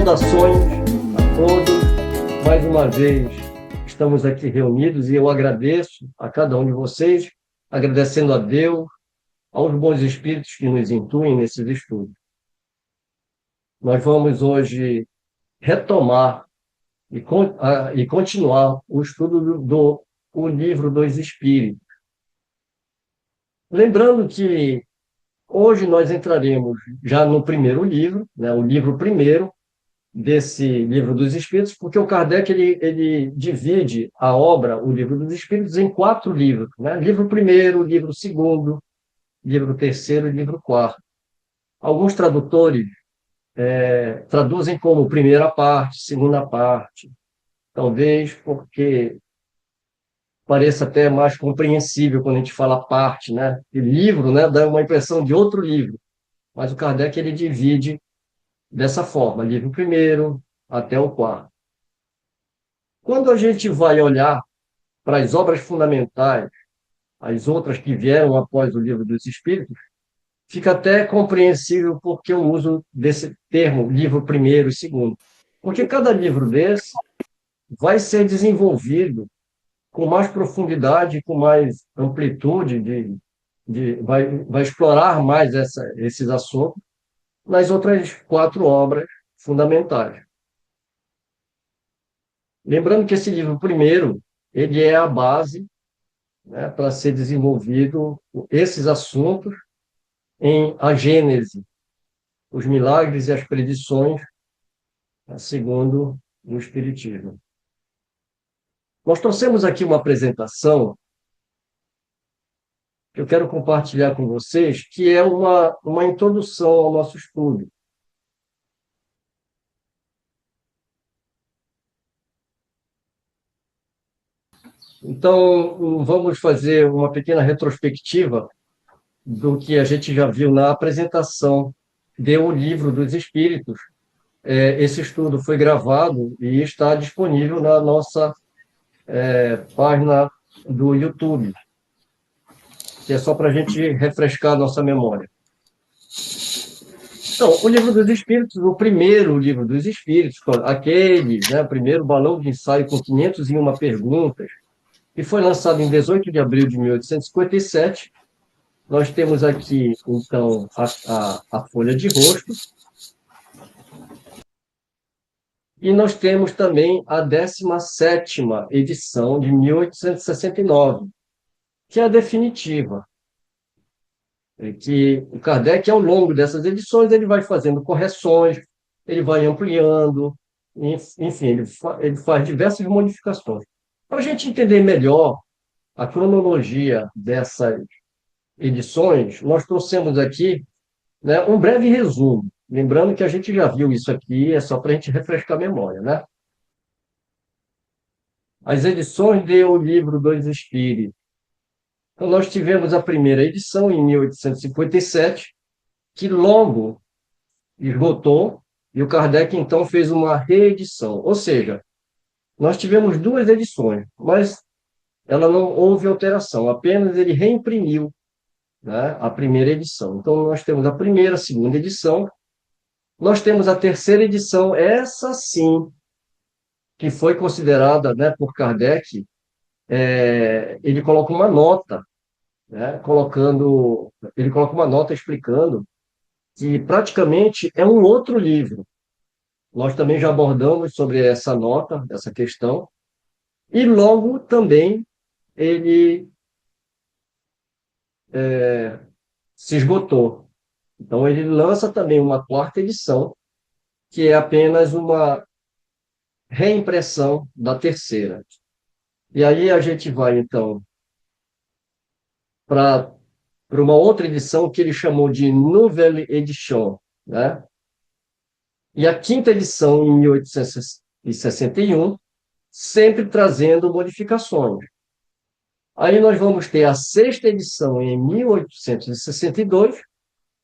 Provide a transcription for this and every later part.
Saudações a todos. Mais uma vez estamos aqui reunidos e eu agradeço a cada um de vocês, agradecendo a Deus, aos bons espíritos que nos intuem nesses estudos. Nós vamos hoje retomar e continuar o estudo do o Livro dos Espíritos. Lembrando que hoje nós entraremos já no primeiro livro, né, o livro primeiro desse Livro dos Espíritos, porque o Kardec ele divide a obra, o Livro dos Espíritos, em 4 livros, né? Livro primeiro, livro segundo, livro terceiro e livro quarto. Alguns tradutores traduzem como primeira parte, segunda parte, talvez porque pareça até mais compreensível quando a gente fala parte, né? E livro, né, dá uma impressão de outro livro, mas o Kardec ele divide dessa forma, livro primeiro até o quarto. Quando a gente vai olhar para as obras fundamentais, as outras que vieram após o Livro dos Espíritos, fica até compreensível porque o uso desse termo, livro primeiro e segundo. Porque cada livro desse vai ser desenvolvido com mais profundidade, com mais amplitude, vai explorar mais esses assuntos nas outras 4 obras fundamentais. Lembrando que esse livro primeiro, ele é a base, né, para ser desenvolvido esses assuntos em a Gênese, os milagres e as predições, né, segundo o Espiritismo. Nós trouxemos aqui uma apresentação que eu quero compartilhar com vocês, que é uma introdução ao nosso estudo. Então, vamos fazer uma pequena retrospectiva do que a gente já viu na apresentação do Livro dos Espíritos. Esse estudo foi gravado e está disponível na nossa página do YouTube, que é só para a gente refrescar a nossa memória. Então, o Livro dos Espíritos, o primeiro Livro dos Espíritos, aquele, né, primeiro balão de ensaio com 501 perguntas, que foi lançado em 18 de abril de 1857. Nós temos aqui, então, a folha de rosto, e nós temos também a 17ª edição de 1869, que é a definitiva. Que o Kardec, ao longo dessas edições, ele vai fazendo correções, ele vai ampliando, enfim, ele faz diversas modificações. Para a gente entender melhor a cronologia dessas edições, nós trouxemos aqui, né, um breve resumo. Lembrando que a gente já viu isso aqui, é só para a gente refrescar a memória, né? As edições de O Livro dos Espíritos. Então, nós tivemos a primeira edição em 1857, que logo esgotou, e o Kardec, então, fez uma reedição. Ou seja, nós tivemos 2 edições, mas ela não houve alteração, apenas ele reimprimiu, né, a primeira edição. Então, nós temos a primeira, a segunda edição, nós temos a terceira edição, essa sim, que foi considerada, né, por Kardec, ele coloca uma nota, né, ele coloca uma nota explicando que praticamente é um outro livro. Nós também já abordamos sobre essa nota, essa questão, e logo também ele se esgotou. Então, ele lança também uma 4ª edição, que é apenas uma reimpressão da terceira. E aí a gente vai, então, para uma outra edição que ele chamou de Nouvelle Edition, né? E a 5ª edição, em 1861, sempre trazendo modificações. Aí nós vamos ter a 6ª edição em 1862,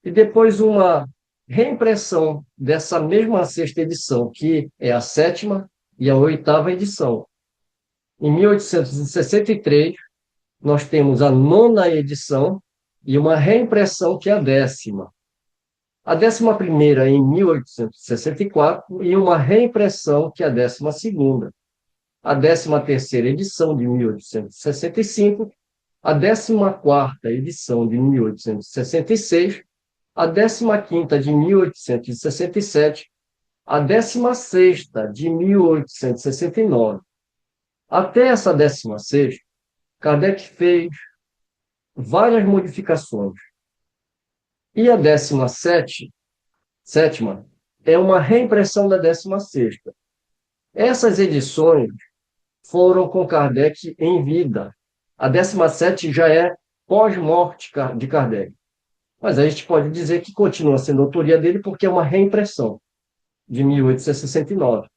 e depois uma reimpressão dessa mesma 6ª edição, que é a 7ª e a 8ª edição. Em 1863, nós temos a 9ª edição e uma reimpressão, que é a 10ª. a 11ª em 1864 e uma reimpressão, que é a 12ª. A 13ª edição de 1865, a 14ª edição de 1866, a 15ª de 1867, a 16ª de 1869. Até essa 16ª, Kardec fez várias modificações. E a 17ª é uma reimpressão da 16ª. Essas edições foram com Kardec em vida. A 17ª já é pós-morte de Kardec. Mas a gente pode dizer que continua sendo autoria dele porque é uma reimpressão de 1869.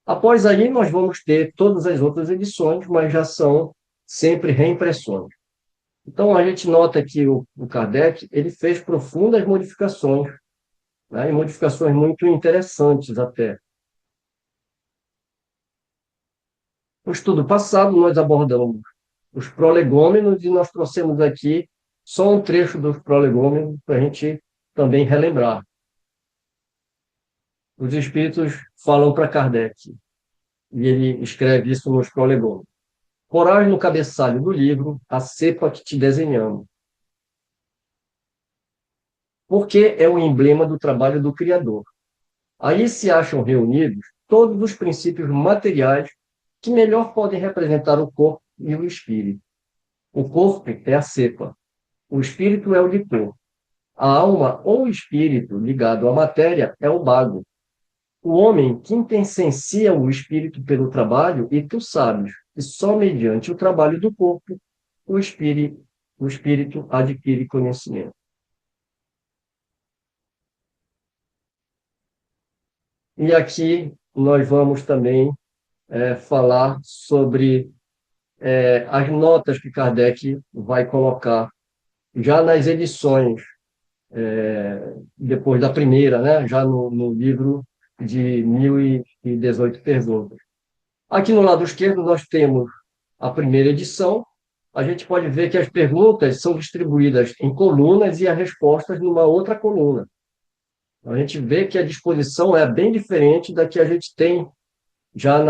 Após aí, nós vamos ter todas as outras edições, mas já são sempre reimpressões. Então, a gente nota que o Kardec ele fez profundas modificações, né, e modificações muito interessantes até. No estudo passado, nós abordamos os prolegômenos e nós trouxemos aqui só um trecho dos prolegômenos para a gente também relembrar. Os espíritos falam para Kardec, e ele escreve isso nos prolegômenos. Porás no cabeçalho do livro a cepa que te desenhamos, porque é o emblema do trabalho do Criador. Aí se acham reunidos todos os princípios materiais que melhor podem representar o corpo e o espírito. O corpo é a cepa, o espírito é o licor. A alma ou espírito ligado à matéria é o bago. O homem quintessencia o espírito pelo trabalho, e tu sabes que só mediante o trabalho do corpo o espírito adquire conhecimento. E aqui nós vamos também falar sobre as notas que Kardec vai colocar já nas edições, depois da primeira, né? Já no livro de 1018 perguntas. Aqui no lado esquerdo nós temos a primeira edição. A gente pode ver que as perguntas são distribuídas em colunas e as respostas numa outra coluna. A gente vê que a disposição é bem diferente da que a gente tem já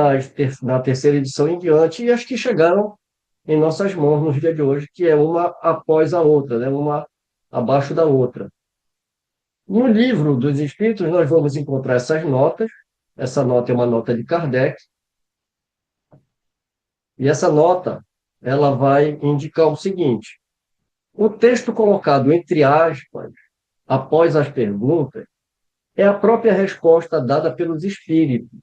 na terceira edição em diante, e as que chegaram em nossas mãos no dia de hoje, que é uma após a outra, né? Uma abaixo da outra. No livro dos Espíritos, nós vamos encontrar essas notas. Essa nota é uma nota de Kardec, e essa nota ela vai indicar o seguinte: o texto colocado entre aspas, após as perguntas, é a própria resposta dada pelos espíritos.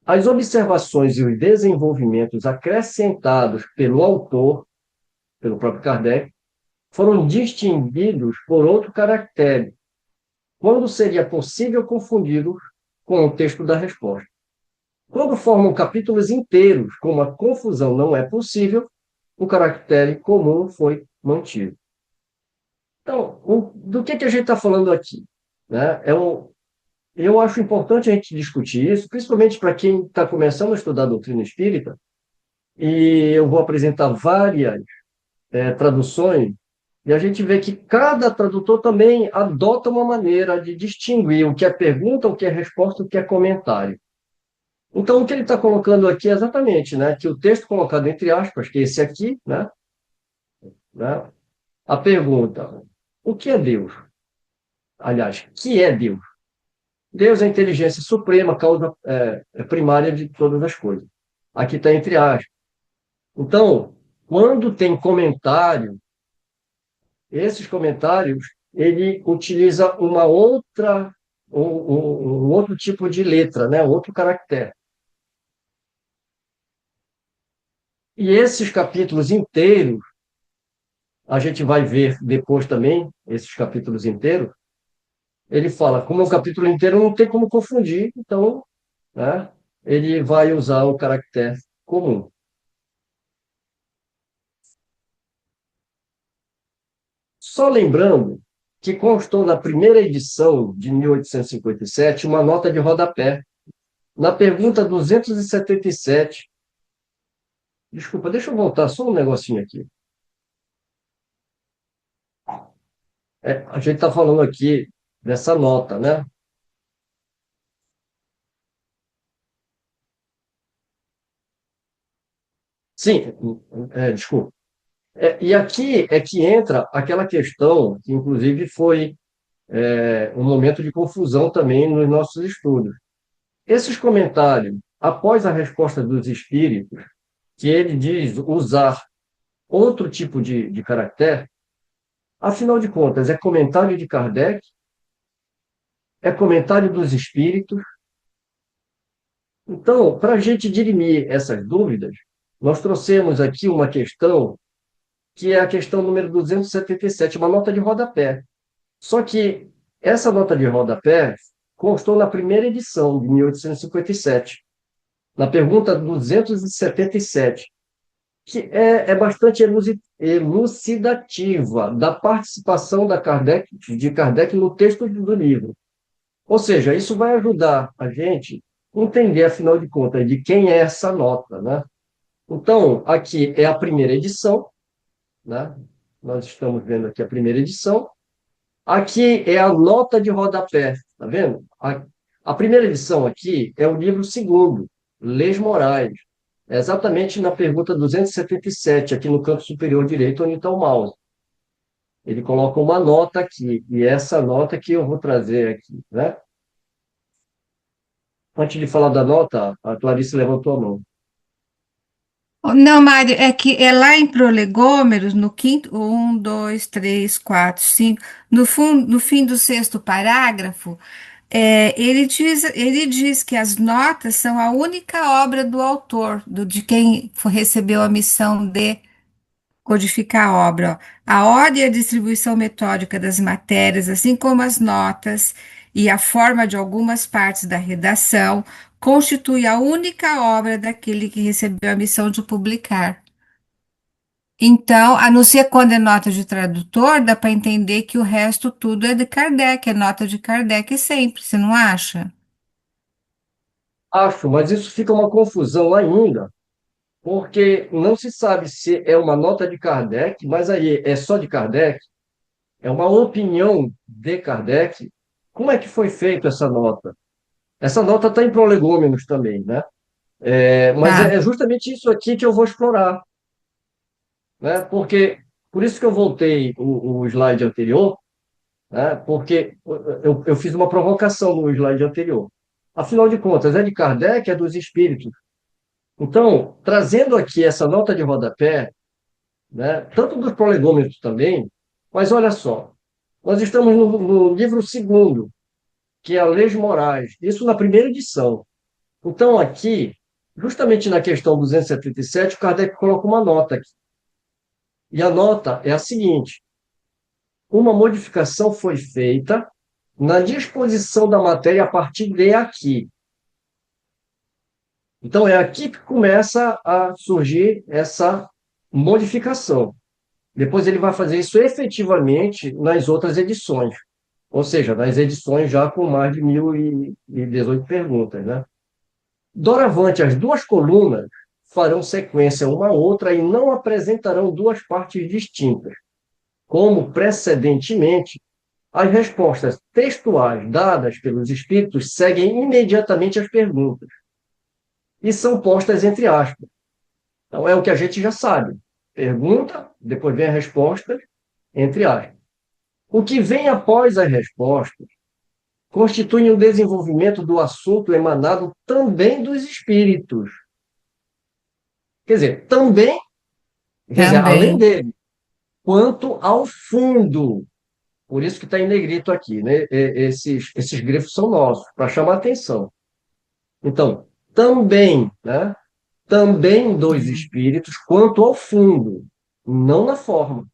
As observações e os desenvolvimentos acrescentados pelo autor, pelo próprio Kardec, foram distinguidos por outro caractere, quando seria possível confundi-los com o texto da resposta. Quando formam capítulos inteiros, como a confusão não é possível, o caractere comum foi mantido. Então, do que a gente está falando aqui? Né? Eu acho importante a gente discutir isso, principalmente para quem está começando a estudar a doutrina espírita, e eu vou apresentar várias traduções, e a gente vê que cada tradutor também adota uma maneira de distinguir o que é pergunta, o que é resposta, o que é comentário. Então, o que ele está colocando aqui é exatamente, né, que o texto colocado entre aspas, que é esse aqui, né, a pergunta, o que é Deus? Aliás, que é Deus? Deus é a inteligência suprema, causa primária de todas as coisas. Aqui está entre aspas. Então, quando tem comentário, esses comentários, ele utiliza uma outra, um outro tipo de letra, né? Outro caractere. E esses capítulos inteiros, a gente vai ver depois também, esses capítulos inteiros, ele fala, como é um capítulo inteiro, não tem como confundir, então, né, ele vai usar o caractere comum. Só lembrando que constou na primeira edição de 1857 uma nota de rodapé. Na pergunta 277, desculpa, deixa eu voltar só um negocinho aqui. A gente está falando aqui dessa nota, né? Sim, desculpa. E aqui é que entra aquela questão que, inclusive, foi um momento de confusão também nos nossos estudos. Esses comentários, após a resposta dos espíritos, que ele diz usar outro tipo de caractere, afinal de contas, é comentário de Kardec, é comentário dos espíritos. Então, para a gente dirimir essas dúvidas, nós trouxemos aqui uma questão que é a questão número 277, uma nota de rodapé. Só que essa nota de rodapé constou na primeira edição, de 1857, na pergunta 277, que é bastante elucidativa da participação de Kardec no texto do livro. Ou seja, isso vai ajudar a gente a entender, afinal de contas, de quem é essa nota, né? Então, aqui é a primeira edição, né? Nós estamos vendo aqui a primeira edição. Aqui é a nota de rodapé, tá vendo? A primeira edição aqui é o livro segundo, Leis Morais. É exatamente na pergunta 277, aqui no canto superior direito, onde está o mouse. Ele coloca uma nota aqui, e essa nota que eu vou trazer aqui, né? Antes de falar da nota, a Clarice levantou a mão. Não, Mário, é que é lá em Prolegômeros, no quinto, um, dois, três, quatro, cinco, no fim do sexto parágrafo, ele diz que as notas são a única obra do autor, de quem recebeu a missão de codificar a obra. Ó. A ordem e a distribuição metódica das matérias, assim como as notas e a forma de algumas partes da redação, constitui a única obra daquele que recebeu a missão de publicar. Então, a não ser quando é nota de tradutor, dá para entender que o resto tudo é de Kardec, é nota de Kardec sempre, você não acha? Acho, mas isso fica uma confusão ainda, porque não se sabe se é uma nota de Kardec, mas aí é só de Kardec, é uma opinião de Kardec. Como é que foi feita essa nota? Essa nota está em prolegômenos também, né? Mas Tá. é justamente isso aqui que eu vou explorar, né? Porque, por isso que eu voltei o slide anterior, né? Porque eu fiz uma provocação no slide anterior. Afinal de contas, é de Kardec, é dos espíritos. Então, trazendo aqui essa nota de rodapé, né? Tanto dos prolegômenos também, mas olha só, nós estamos no livro segundo, que é a Leis Morais, isso na primeira edição. Então, aqui, justamente na questão 277, o Kardec coloca uma nota aqui. E a nota é a seguinte: uma modificação foi feita na disposição da matéria a partir de aqui. Então, é aqui que começa a surgir essa modificação. Depois ele vai fazer isso efetivamente nas outras edições, ou seja, nas edições já com mais de 1.018 perguntas, né? Doravante, as duas colunas farão sequência uma à outra e não apresentarão duas partes distintas. Como precedentemente, as respostas textuais dadas pelos espíritos seguem imediatamente as perguntas e são postas entre aspas. Então, é o que a gente já sabe. Pergunta, depois vem a resposta, entre aspas. O que vem após as respostas constitui o desenvolvimento do assunto emanado também dos espíritos. Quer dizer, também, quer dizer, além Também. dele, quanto ao fundo. Por isso que está em negrito aqui, né? Esses grifos são nossos, para chamar atenção. Então, também, né? Também dos espíritos, quanto ao fundo, não na forma.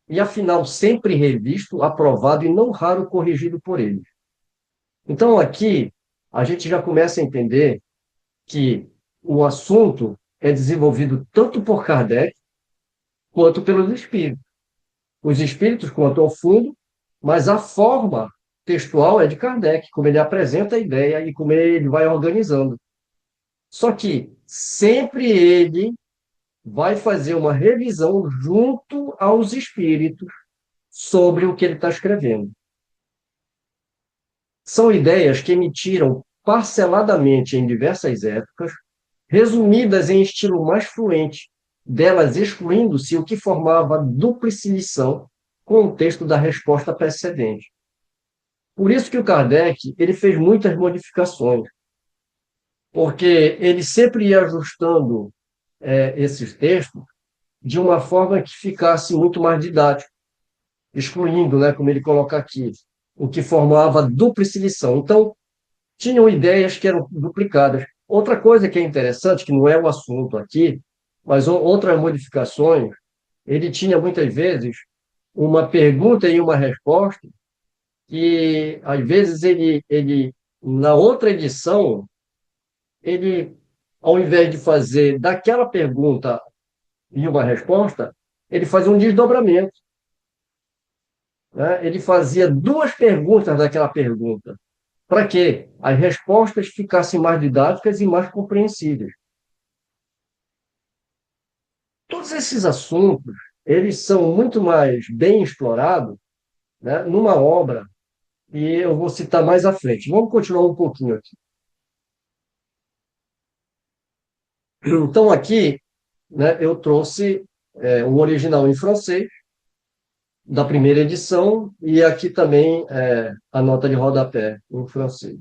E afinal, sempre revisto, aprovado e não raro corrigido por eles. Então, aqui, a gente já começa a entender que o assunto é desenvolvido tanto por Kardec quanto pelos espíritos. Os espíritos quanto ao fundo, mas a forma textual é de Kardec, como ele apresenta a ideia e como ele vai organizando. Só que sempre ele vai fazer uma revisão junto aos espíritos sobre o que ele está escrevendo. São ideias que emitiram parceladamente em diversas épocas, resumidas em estilo mais fluente, delas excluindo-se o que formava dúplice lição com o texto da resposta precedente. Por isso que o Kardec ele fez muitas modificações, porque ele sempre ia ajustando esses textos de uma forma que ficasse muito mais didático, excluindo, né, como ele coloca aqui, o que formava dúplice lição. Então, tinham ideias que eram duplicadas. Outra coisa que é interessante, que não é o assunto aqui, mas outras modificações, ele tinha muitas vezes uma pergunta e uma resposta, e às vezes na outra edição, ele, ao invés de fazer daquela pergunta e uma resposta, ele fazia um desdobramento, né? Ele fazia duas perguntas daquela pergunta, para que as respostas ficassem mais didáticas e mais compreensíveis. Todos esses assuntos, eles são muito mais bem explorados, né, numa obra, e eu vou citar mais à frente. Vamos continuar um pouquinho aqui. Então, aqui, né, eu trouxe um original em francês, da primeira edição, e aqui também a nota de rodapé em francês.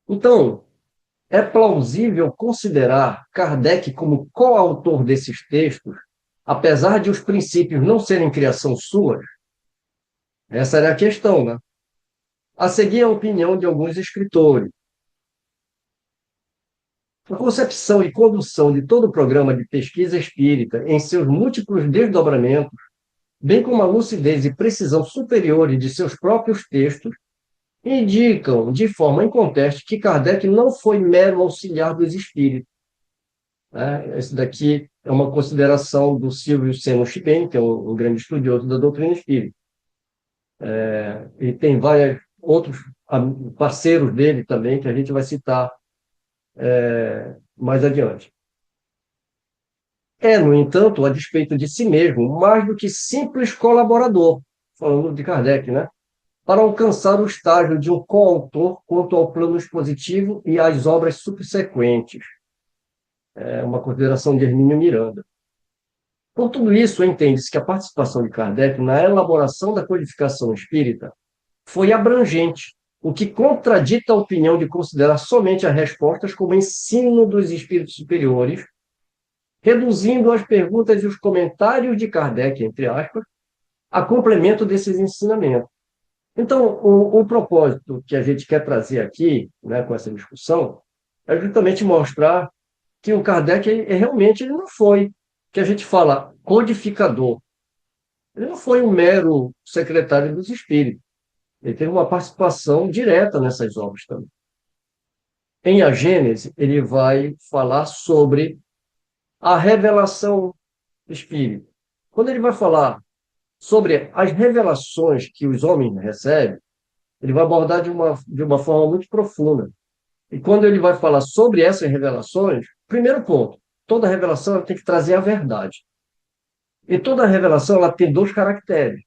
Então, é plausível considerar Kardec como coautor desses textos, apesar de os princípios não serem criação sua? Essa era a questão, né? A seguir, a opinião de alguns escritores. A concepção e condução de todo o programa de pesquisa espírita, em seus múltiplos desdobramentos, bem como a lucidez e precisão superiores de seus próprios textos, indicam, de forma inconteste, que Kardec não foi mero auxiliar dos espíritos, né? Esse daqui é uma consideração do Silvio Seno Chibem, que é um grande estudioso da doutrina espírita. E tem vários outros parceiros dele também, que a gente vai citar mais adiante. É, no entanto, a despeito de si mesmo, mais do que simples colaborador, falando de Kardec, né? Para alcançar o estágio de um coautor quanto ao plano expositivo e às obras subsequentes. É uma consideração de Hermínio Miranda. Por tudo isso, entende-se que a participação de Kardec na elaboração da codificação espírita foi abrangente, o que contradita a opinião de considerar somente as respostas como ensino dos espíritos superiores, reduzindo as perguntas e os comentários de Kardec, entre aspas, a complemento desses ensinamentos. Então, o propósito que a gente quer trazer aqui, né, com essa discussão, é justamente mostrar que o Kardec realmente ele não foi, que a gente fala, codificador. Ele não foi um mero secretário dos espíritos. Ele teve uma participação direta nessas obras também. Em A Gênese, ele vai falar sobre a revelação espírita. Quando ele vai falar sobre as revelações que os homens recebem, ele vai abordar de uma forma muito profunda. E quando ele vai falar sobre essas revelações, primeiro ponto, toda revelação ela tem que trazer a verdade. E toda revelação ela tem dois caracteres.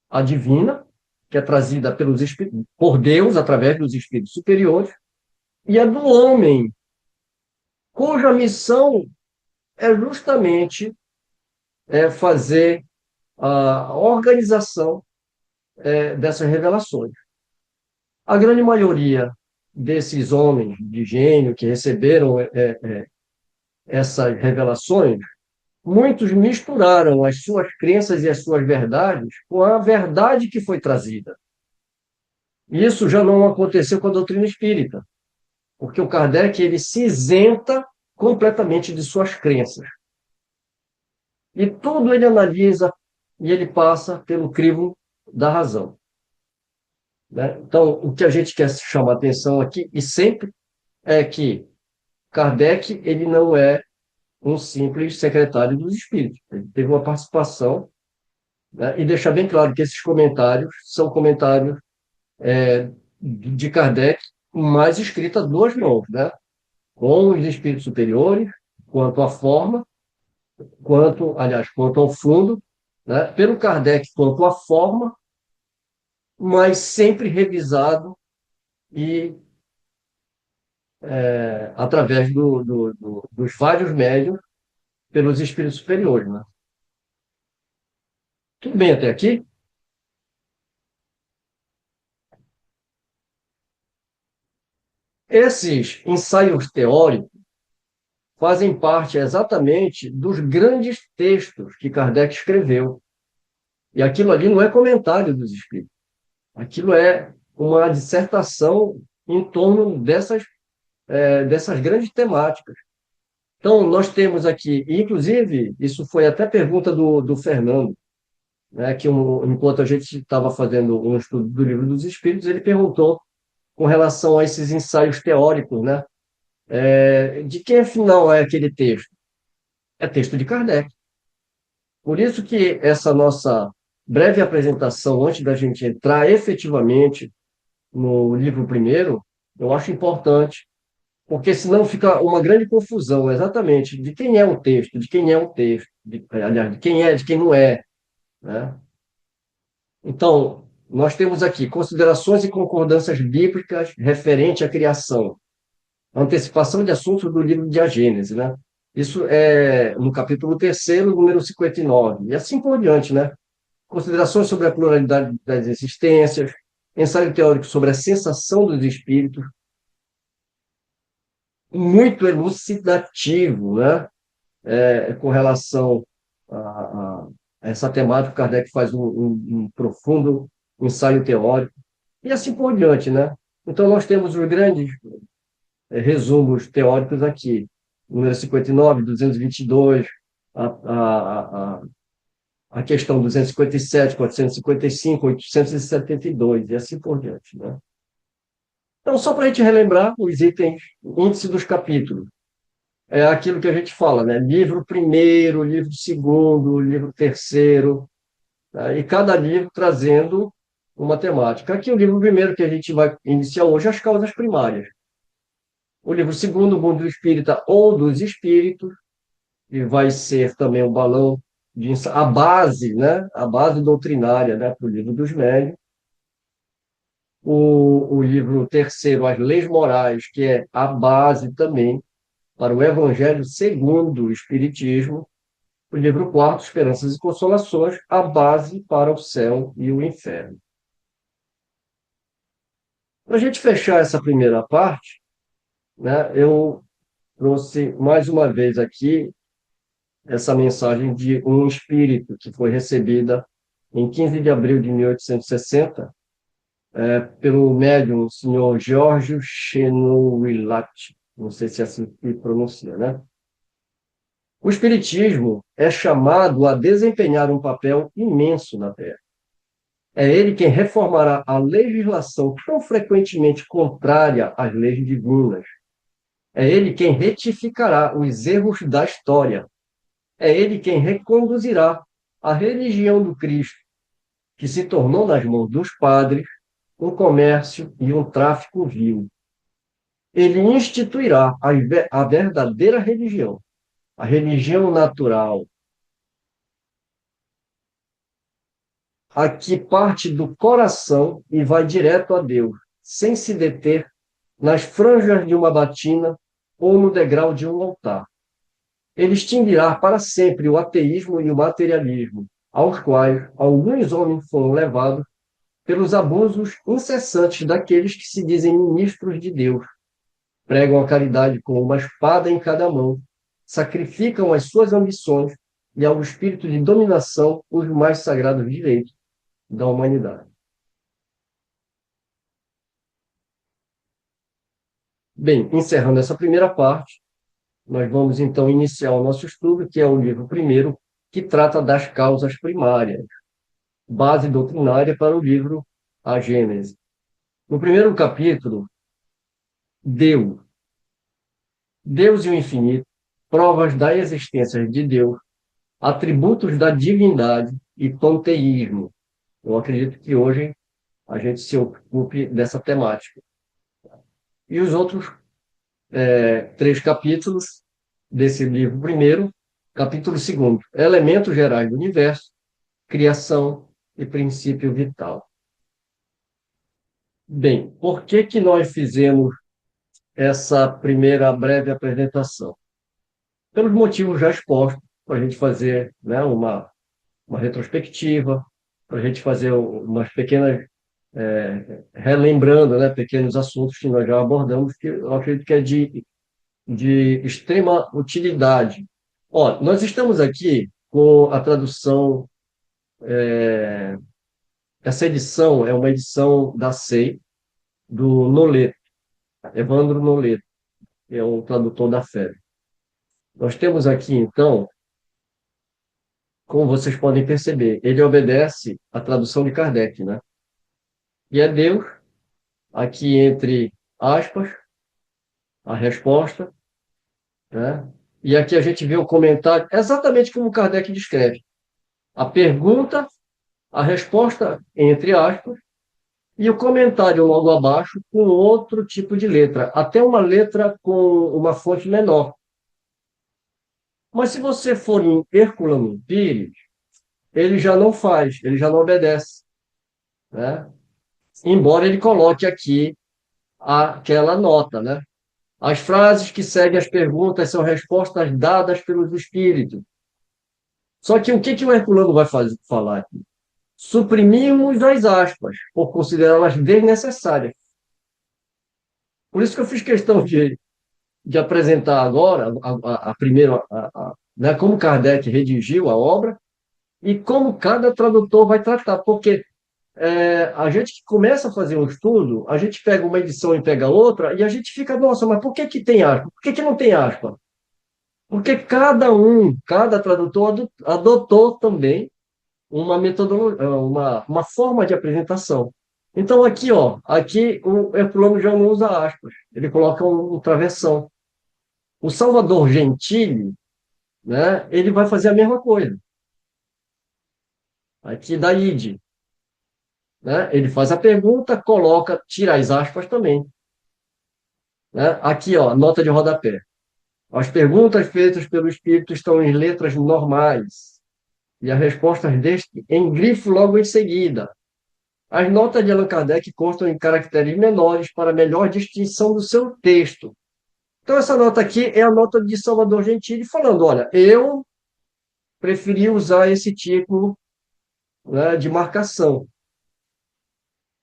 A divina, que é trazida por Deus, através dos espíritos superiores, e a do homem, cuja missão é justamente fazer a organização dessas revelações. A grande maioria desses homens de gênio que receberam essas revelações, muitos misturaram as suas crenças e as suas verdades com a verdade que foi trazida. Isso já não aconteceu com a doutrina espírita, porque o Kardec ele se isenta completamente de suas crenças. E tudo ele analisa e ele passa pelo crivo da razão. Né? Então, o que a gente quer chamar a atenção aqui, e sempre, é que Kardec ele não é um simples secretário dos espíritos. Ele teve uma participação, né? E deixar bem claro que esses comentários são comentários de Kardec, mais escrita a duas mãos, né? Com os espíritos superiores, quanto à forma, quanto ao fundo, né, pelo Kardec quanto à forma, mas sempre revisado e através dos vários médios pelos espíritos superiores. Né? Tudo bem até aqui? Esses ensaios teóricos fazem parte exatamente dos grandes textos que Kardec escreveu. E aquilo ali não é comentário dos espíritos. Aquilo é uma dissertação em torno dessas grandes temáticas. Então, nós temos aqui, inclusive, isso foi até pergunta do Fernando, né, que enquanto a gente estava fazendo um estudo do Livro dos Espíritos, ele perguntou com relação a esses ensaios teóricos, né? De quem, afinal, é aquele texto? É texto de Kardec. Por isso que essa nossa breve apresentação, antes da gente entrar efetivamente no livro primeiro, eu acho importante, porque senão fica uma grande confusão, exatamente, de quem é o texto, de quem é o texto, aliás, de quem é, de quem não é, né? Então, nós temos aqui considerações e concordâncias bíblicas referente à criação, antecipação de assuntos do livro de A Gênese, né? Isso é no capítulo terceiro, número 59, e assim por diante, né? Considerações sobre a pluralidade das existências, ensaio teórico sobre a sensação dos espíritos, muito elucidativo, né? Com relação a essa temática, Kardec faz um profundo ensaio teórico, e assim por diante, né? Então, nós temos os grandes resumos teóricos aqui, número 59, 222, a, a, a, a questão 257, 455, 872, e assim por diante, né? Então, só para a gente relembrar os itens, índice dos capítulos, é aquilo que a gente fala, né? Livro primeiro, livro segundo, livro terceiro, né? E cada livro trazendo uma temática. Aqui o livro primeiro que a gente vai iniciar hoje, as causas primárias. O livro segundo, o Mundo Espírita ou dos Espíritos, que vai ser também o balão a base, né? A base doutrinária, né? Para o livro dos médiuns. O livro terceiro, As Leis Morais, que é a base também para o Evangelho segundo o Espiritismo. O livro quarto, Esperanças e Consolações, a base para o céu e o inferno. Para a gente fechar essa primeira parte, né, eu trouxe mais uma vez aqui essa mensagem de um espírito que foi recebida em 15 de abril de 1860 pelo médium, o senhor Giorgio Chenuillat. Não sei se é assim que pronuncia, né? O Espiritismo é chamado a desempenhar um papel imenso na Terra. É ele quem reformará a legislação tão frequentemente contrária às leis divinas. É ele quem retificará os erros da história. É ele quem reconduzirá a religião do Cristo, que se tornou nas mãos dos padres um comércio e um tráfico vil. Ele instituirá a verdadeira religião, a religião natural, a que parte do coração e vai direto a Deus, sem se deter nas franjas de uma batina ou no degrau de um altar. Ele extinguirá para sempre o ateísmo e o materialismo, aos quais alguns homens foram levados pelos abusos incessantes daqueles que se dizem ministros de Deus, pregam a caridade com uma espada em cada mão, sacrificam as suas ambições e ao espírito de dominação os mais sagrados direitos da humanidade. Bem, encerrando essa primeira parte, nós vamos então iniciar o nosso estudo, que é o livro primeiro, que trata das causas primárias, base doutrinária para o livro A Gênese. No primeiro capítulo, Deus. Deus e o infinito, provas da existência de Deus, atributos da divindade e panteísmo. Eu acredito que hoje a gente se ocupe dessa temática. E os outros três capítulos desse livro primeiro, capítulo segundo, elementos gerais do universo, criação e princípio vital. Bem, por que que nós fizemos essa primeira breve apresentação? Pelos motivos já expostos, para a gente fazer, né, uma retrospectiva, para a gente fazer umas pequenas, relembrando, né, pequenos assuntos que nós já abordamos, que eu acredito que é de extrema utilidade. Ó, nós estamos aqui com a tradução, essa edição é uma edição da SEI, do Noleto, Evandro Noleto, que é o tradutor da FEB. Nós temos aqui, então, como vocês podem perceber, ele obedece à tradução de Kardec, né? E é Deus, aqui entre aspas, a resposta, né? E aqui a gente vê o comentário, exatamente como Kardec descreve. A pergunta, a resposta, entre aspas, e o comentário logo abaixo com outro tipo de letra, até uma letra com uma fonte menor. Mas se você for em Herculano Pires, ele já não faz, ele já não obedece, né? Embora ele coloque aqui aquela nota, né? As frases que seguem as perguntas são respostas dadas pelos espíritos. Só que o que o Herculano vai falar aqui? Suprimimos as aspas, por considerá-las desnecessárias. Por isso que eu fiz questão de apresentar agora a primeira, né, como Kardec redigiu a obra e como cada tradutor vai tratar, porque a gente que começa a fazer um estudo, a gente pega uma edição e pega outra, e a gente fica, nossa, mas por que tem aspa? Por que não tem aspa? Porque cada tradutor adotou também uma metodologia, uma forma de apresentação. Então, aqui, ó, aqui o Herculano já não usa aspas, ele coloca um travessão. O Salvador Gentili, né, ele vai fazer a mesma coisa. Aqui da ID, né, ele faz a pergunta, coloca, tira as aspas também. Né? Aqui, ó, nota de rodapé. As perguntas feitas pelo espírito estão em letras normais e as respostas deste em grifo logo em seguida. As notas de Allan Kardec constam em caracteres menores para melhor distinção do seu texto. Então, essa nota aqui é a nota de Salvador Gentili falando, olha, eu preferi usar esse tipo, né, de marcação.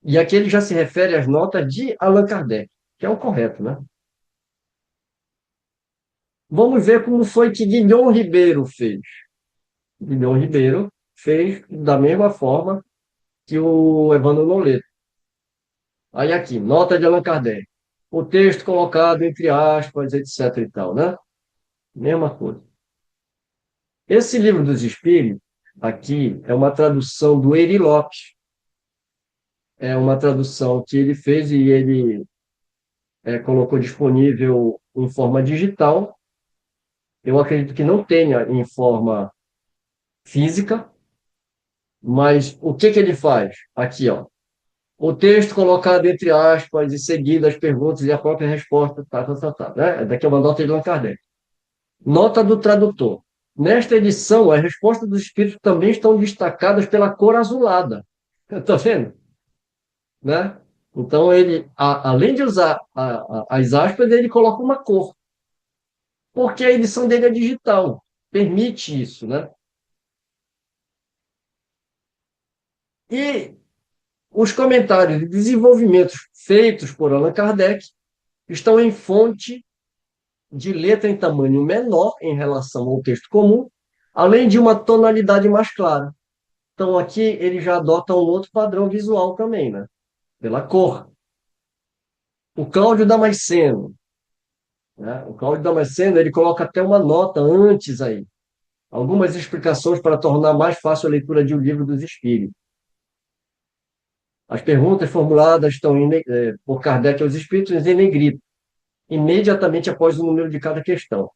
E aqui ele já se refere às notas de Allan Kardec, que é o correto, né? Vamos ver como foi que Guilhom Ribeiro fez. Guilhom Ribeiro fez da mesma forma que o Evandro Noleto. Aí aqui, nota de Allan Kardec. O texto colocado entre aspas, etc e tal, né? Mesma coisa. Esse livro dos Espíritos, aqui, é uma tradução do Eri Lopes. É uma tradução que ele fez e ele colocou disponível em forma digital. Eu acredito que não tenha em forma física, mas o que ele faz? Aqui, ó. O texto colocado entre aspas e seguido as perguntas e a própria resposta, né? Daqui é uma nota de Allan Kardec. Nota do tradutor. Nesta edição, as respostas dos espíritos também estão destacadas pela cor azulada. Está vendo? Né? Então, ele, além de usar as aspas, ele coloca uma cor. Porque a edição dele é digital. Permite isso, né? E os comentários e desenvolvimentos feitos por Allan Kardec estão em fonte de letra em tamanho menor em relação ao texto comum, além de uma tonalidade mais clara. Então, aqui ele já adota um outro padrão visual também, né? Pela cor. O Cláudio Damasceno, né? O Cláudio Damasceno, ele coloca até uma nota antes aí. Algumas explicações para tornar mais fácil a leitura de O Livro dos Espíritos. As perguntas formuladas estão por Kardec aos Espíritos em negrito, imediatamente após o número de cada questão.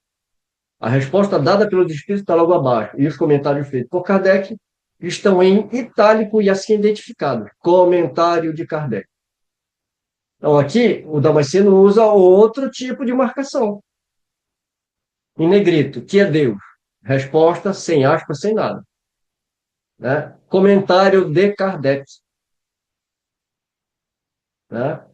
A resposta dada pelos Espíritos está logo abaixo, e os comentários feitos por Kardec estão em itálico e assim identificados. Comentário de Kardec. Então, aqui, o Damasceno usa outro tipo de marcação. Em negrito, que é Deus. Resposta sem aspas, sem nada. né? Comentário de Kardec, né?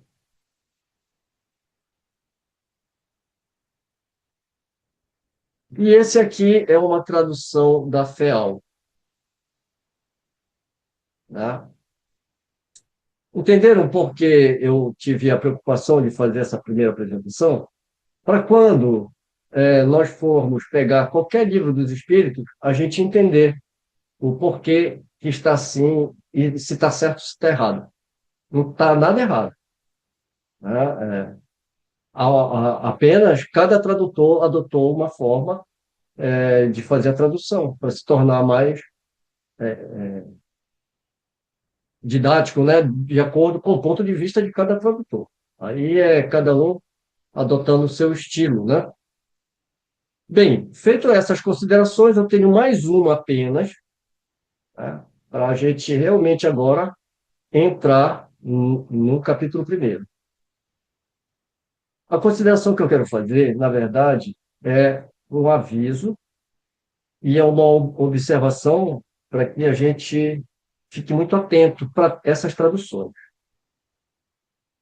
E esse aqui é uma tradução da FEAL, né? Entenderam por que eu tive a preocupação de fazer essa primeira apresentação? Para quando nós formos pegar qualquer livro dos Espíritos, a gente entender o porquê que está assim e se está certo ou se está errado. Não está nada errado, né? Apenas cada tradutor adotou uma forma de fazer a tradução para se tornar mais didático, né? De acordo com o ponto de vista de cada tradutor. Aí é cada um adotando o seu estilo, né? Bem, feito essas considerações, eu tenho mais uma apenas, né, para a gente realmente agora entrar no capítulo primeiro. A consideração que eu quero fazer, na verdade, é um aviso e é uma observação para que a gente fique muito atento para essas traduções.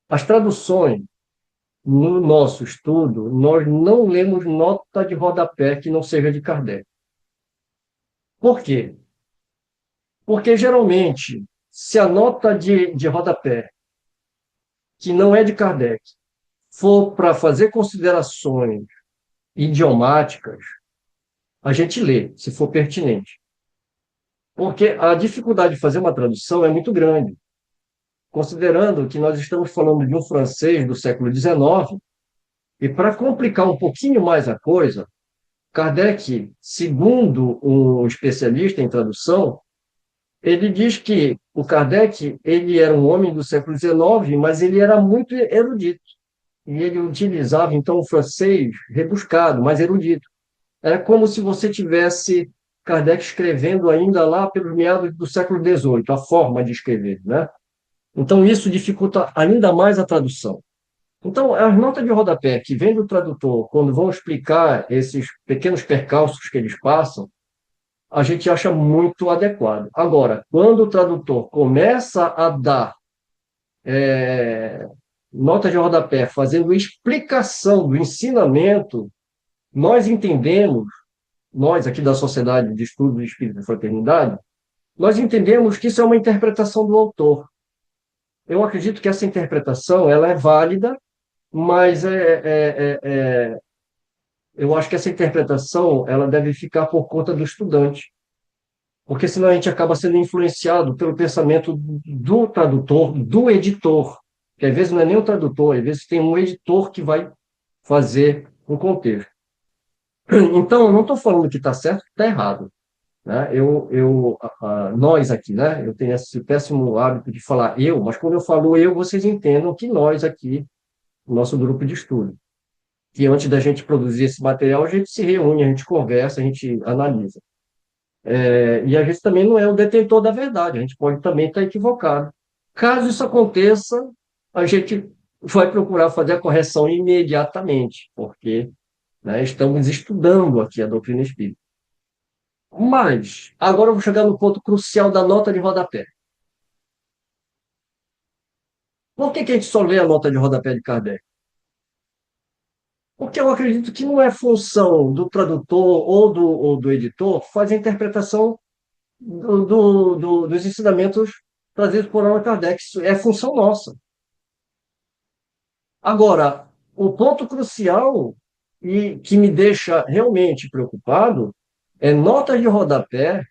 As traduções, no nosso estudo, nós não lemos nota de rodapé que não seja de Kardec. Por quê? Porque, geralmente, se a nota de rodapé, que não é de Kardec, for para fazer considerações idiomáticas, a gente lê, se for pertinente. Porque a dificuldade de fazer uma tradução é muito grande, considerando que nós estamos falando de um francês do século XIX, e para complicar um pouquinho mais a coisa, Kardec, segundo um especialista em tradução, ele diz que o Kardec ele era um homem do século XIX, mas ele era muito erudito. E ele utilizava, então, o francês rebuscado, mais erudito. Era como se você tivesse Kardec escrevendo ainda lá pelos meados do século XVIII, a forma de escrever, né? Então, isso dificulta ainda mais a tradução. Então, as notas de rodapé que vem do tradutor, quando vão explicar esses pequenos percalços que eles passam, a gente acha muito adequado. Agora, quando o tradutor começa a dar nota de rodapé fazendo explicação do ensinamento, nós entendemos, nós aqui da Sociedade de Estudo do Espírito e Fraternidade, nós entendemos que isso é uma interpretação do autor. Eu acredito que essa interpretação ela é válida, mas eu acho que essa interpretação ela deve ficar por conta do estudante, porque senão a gente acaba sendo influenciado pelo pensamento do tradutor, do editor, que às vezes não é nem o tradutor, às vezes tem um editor que vai fazer um contexto. Então, eu não estou falando que está certo, que está errado, né? Nós aqui, né? Eu tenho esse péssimo hábito de falar eu, mas quando eu falo eu, vocês entendam que nós aqui, o nosso grupo de estudo, que antes da gente produzir esse material, a gente se reúne, a gente conversa, a gente analisa. E a gente também não é o detentor da verdade, a gente pode também estar equivocado. Caso isso aconteça, a gente vai procurar fazer a correção imediatamente, porque, né, estamos estudando aqui a doutrina espírita. Mas, agora eu vou chegar no ponto crucial da nota de rodapé. Por que a gente só lê a nota de rodapé de Kardec? Porque eu acredito que não é função do tradutor ou do editor fazer a interpretação dos ensinamentos trazidos por Allan Kardec. Isso é função nossa. Agora, o ponto crucial e que me deixa realmente preocupado é notas de rodapé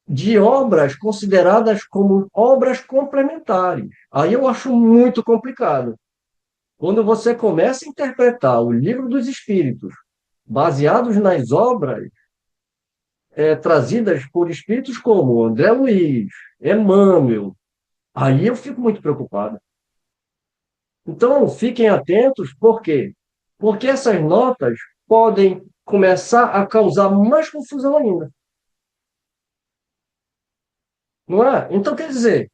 de obras consideradas como obras complementares. Aí eu acho muito complicado. Quando você começa a interpretar o Livro dos Espíritos baseados nas obras trazidas por espíritos como André Luiz, Emmanuel, aí eu fico muito preocupado. Então, fiquem atentos, por quê? Porque essas notas podem começar a causar mais confusão ainda. Não é? Então, quer dizer,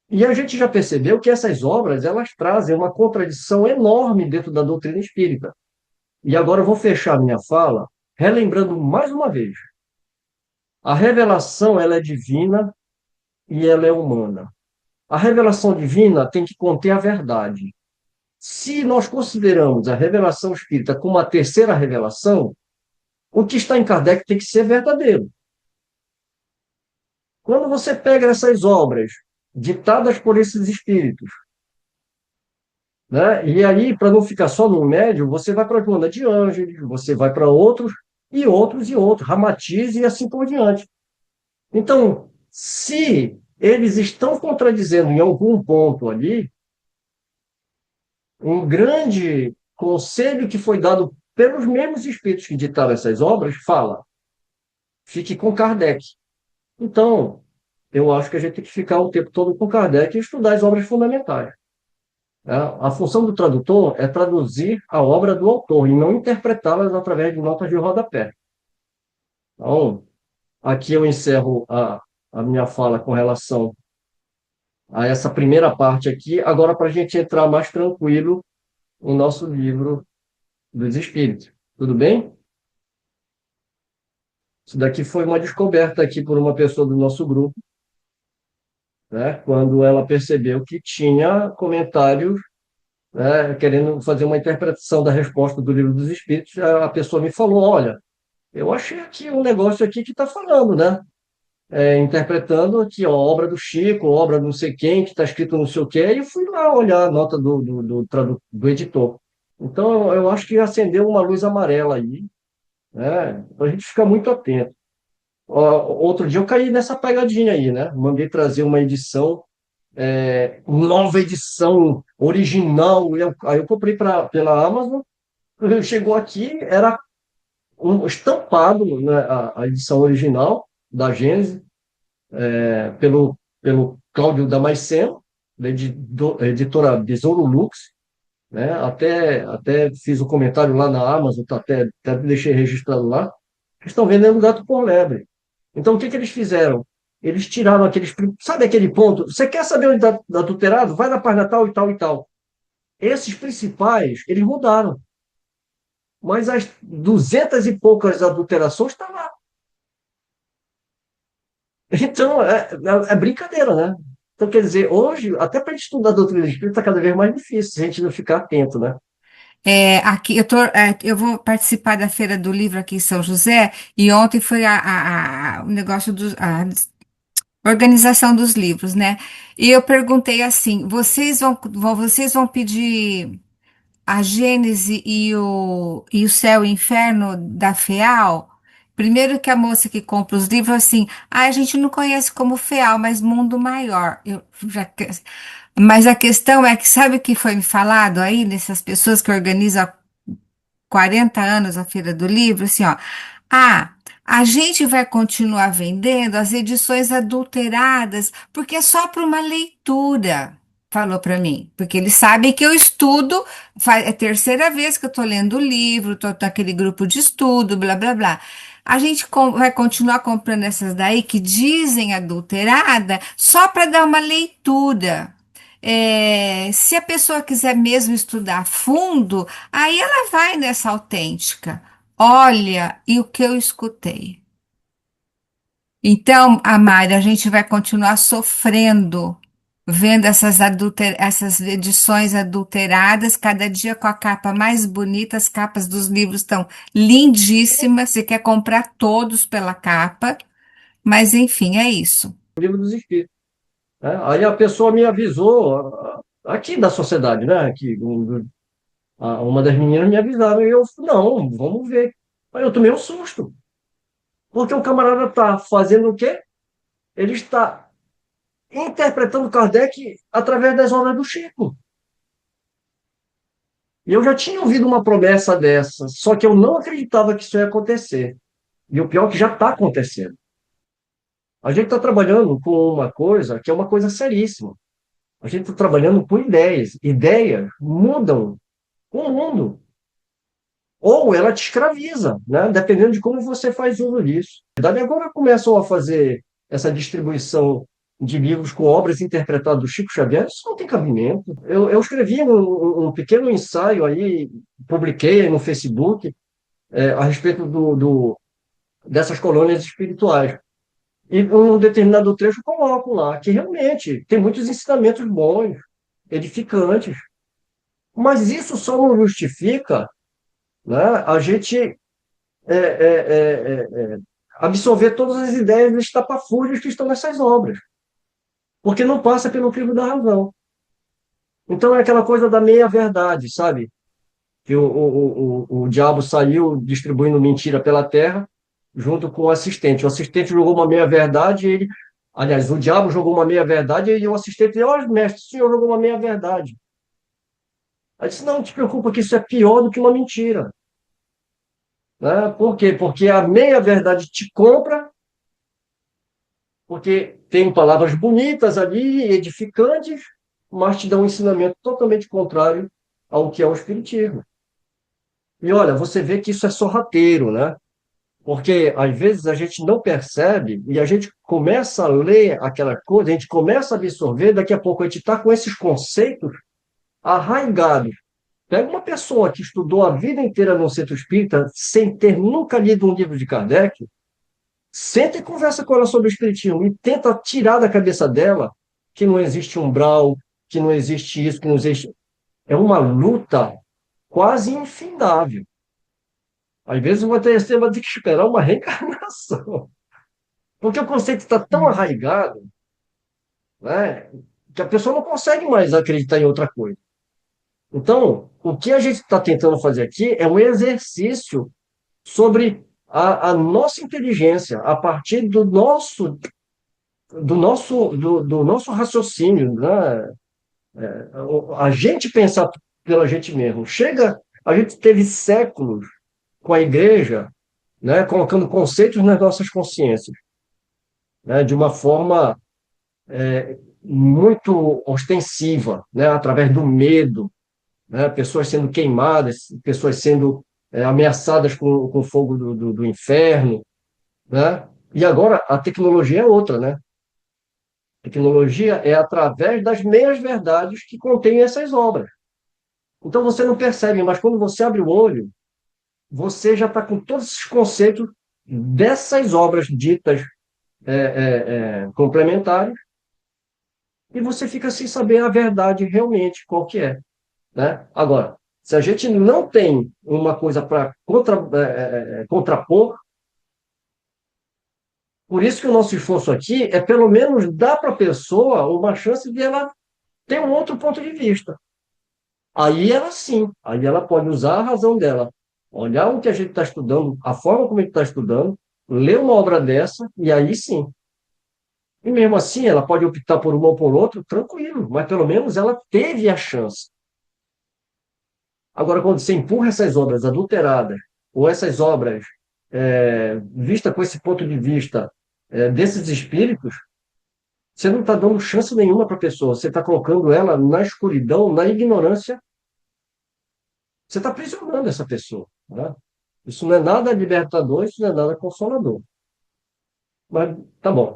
e a gente já percebeu que essas obras elas trazem uma contradição enorme dentro da doutrina espírita. E agora eu vou fechar minha fala relembrando mais uma vez. A revelação, ela é divina e ela é humana. A revelação divina tem que conter a verdade. Se nós consideramos a revelação espírita como a terceira revelação, o que está em Kardec tem que ser verdadeiro. Quando você pega essas obras ditadas por esses espíritos, né? E aí, para não ficar só no médium, você vai para a Joana de Ângeles, você vai para outros, e outros, e outros, Ramatiz e assim por diante. Então, se eles estão contradizendo em algum ponto ali, um grande conselho que foi dado pelos mesmos espíritos que ditaram essas obras fala: fique com Kardec. Então, eu acho que a gente tem que ficar o tempo todo com Kardec e estudar as obras fundamentais. A função do tradutor é traduzir a obra do autor e não interpretá-las através de notas de rodapé. Então, aqui eu encerro a minha fala com relação a essa primeira parte aqui, agora para a gente entrar mais tranquilo no nosso livro dos Espíritos. Tudo bem? Isso daqui foi uma descoberta aqui por uma pessoa do nosso grupo, né, quando ela percebeu que tinha comentários, né, querendo fazer uma interpretação da resposta do Livro dos Espíritos. A pessoa me falou: olha, eu achei aqui um negócio aqui que está falando, né? Interpretando aqui, ó, obra do Chico, obra do não sei quem, que está escrito não sei o quê, e eu fui lá olhar a nota do editor. Então, eu acho que acendeu uma luz amarela aí, né? Para a gente ficar muito atento. Outro dia eu caí nessa pegadinha aí, né? Mandei trazer uma edição, nova edição, original. Aí eu comprei pela Amazon, chegou aqui, era um estampado, né, a edição original da Gênesis, pelo Cláudio Damasceno, da editora Besouro Lux, né? Até fiz um comentário lá na Amazon, até deixei registrado lá. Eles estão vendendo gato por lebre. Então, o que eles fizeram? Eles tiraram aqueles. Sabe aquele ponto? Você quer saber onde está adulterado? Vai na página tal e tal e tal. Esses principais, eles mudaram. Mas as 200 e poucas adulterações estão lá. Então, é brincadeira, né? Então, quer dizer, hoje, até para a gente estudar a doutrina espírita, está cada vez mais difícil, se a gente não ficar atento, né? Aqui eu vou participar da Feira do Livro aqui em São José e ontem foi o negócio a organização dos livros, né? E eu perguntei assim: vocês vão pedir a Gênese e o Céu e o Inferno da FEAL? Primeiro que a moça que compra os livros assim: a gente não conhece como FEAL, mas Mundo Maior. Mas a questão é que sabe o que foi me falado aí nessas pessoas que organizam há 40 anos a Feira do Livro, assim, ó. Ah, a gente vai continuar vendendo as edições adulteradas porque é só para uma leitura, falou para mim. Porque eles sabem que eu estudo, é a terceira vez que eu estou lendo o livro, estou naquele grupo de estudo, blá, blá, blá. A gente vai continuar comprando essas daí que dizem adulterada só para dar uma leitura. Se a pessoa quiser mesmo estudar a fundo, aí ela vai nessa autêntica. Olha, e o que eu escutei. Então, Mari, a gente vai continuar sofrendo, vendo essas edições adulteradas, cada dia com a capa mais bonita, as capas dos livros estão lindíssimas, você quer comprar todos pela capa, mas enfim, é isso. O Livro dos Espíritos, né? Aí a pessoa me avisou, aqui da sociedade, né? Uma das meninas me avisaram, e eu falei: não, vamos ver. Aí eu tomei um susto, porque o camarada está fazendo o quê? Ele está interpretando Kardec através das obras do Chico. E eu já tinha ouvido uma promessa dessa, só que eu não acreditava que isso ia acontecer. E o pior é que já está acontecendo. A gente está trabalhando com uma coisa que é uma coisa seríssima. A gente está trabalhando com ideias. Ideias mudam o mundo. Ou ela te escraviza, né? Dependendo de como você faz uso disso. Daí agora começam a fazer essa distribuição de livros com obras interpretadas do Chico Xavier. Isso não tem cabimento. Eu escrevi um pequeno ensaio aí, publiquei no Facebook, a respeito dessas colônias espirituais. E um determinado trecho colocam lá, que realmente tem muitos ensinamentos bons, edificantes. Mas isso só não justifica, né, a gente absorver todas as ideias estapafúrdias que estão nessas obras, porque não passa pelo crivo da razão. Então é aquela coisa da meia-verdade, sabe? Que o diabo saiu distribuindo mentira pela terra junto com o assistente. O assistente jogou uma meia-verdade, ele. Aliás, o diabo jogou uma meia-verdade e o assistente disse: olha, mestre, o senhor jogou uma meia-verdade. Aí disse: não, não te preocupa, que isso é pior do que uma mentira. Né? Por quê? Porque a meia-verdade te compra, porque tem palavras bonitas ali, edificantes, mas te dão um ensinamento totalmente contrário ao que é o Espiritismo. E olha, você vê que isso é sorrateiro, né? Porque às vezes a gente não percebe e a gente começa a ler aquela coisa, a gente começa a absorver, daqui a pouco a gente está com esses conceitos arraigados. Pega uma pessoa que estudou a vida inteira no centro espírita, sem ter nunca lido um livro de Kardec, senta e conversa com ela sobre o espiritismo e tenta tirar da cabeça dela que não existe umbral, que não existe isso, que não existe. É uma luta quase infindável. Às vezes você vai ter que esperar uma reencarnação. Porque o conceito está tão arraigado, né, que a pessoa não consegue mais acreditar em outra coisa. Então, o que a gente está tentando fazer aqui é um exercício sobre a nossa inteligência a partir do nosso raciocínio, né? A gente pensar pela gente mesmo. Chega, a gente teve séculos com a igreja, né, colocando conceitos nas nossas consciências, né, de uma forma muito ostensiva, né, através do medo, né, pessoas sendo queimadas, pessoas sendo ameaçadas com o fogo do inferno, né? E agora a tecnologia é outra, né? A tecnologia é através das meias-verdades que contêm essas obras. Então você não percebe, mas quando você abre o olho, você já está com todos esses conceitos dessas obras ditas complementares, e você fica sem saber a verdade realmente qual que é, né? Agora, se a gente não tem uma coisa para contrapor, por isso que o nosso esforço aqui é pelo menos dar para a pessoa uma chance de ela ter um outro ponto de vista. Aí ela sim, aí ela pode usar a razão dela, olhar o que a gente está estudando, a forma como a gente está estudando, ler uma obra dessa, e aí sim. E mesmo assim, ela pode optar por uma ou por outra, tranquilo, mas pelo menos ela teve a chance. Agora, quando você empurra essas obras adulteradas, ou essas obras vistas com esse ponto de vista desses espíritos, você não está dando chance nenhuma para a pessoa, você está colocando ela na escuridão, na ignorância, você está aprisionando essa pessoa. Né? Isso não é nada libertador, isso não é nada consolador. Mas tá bom,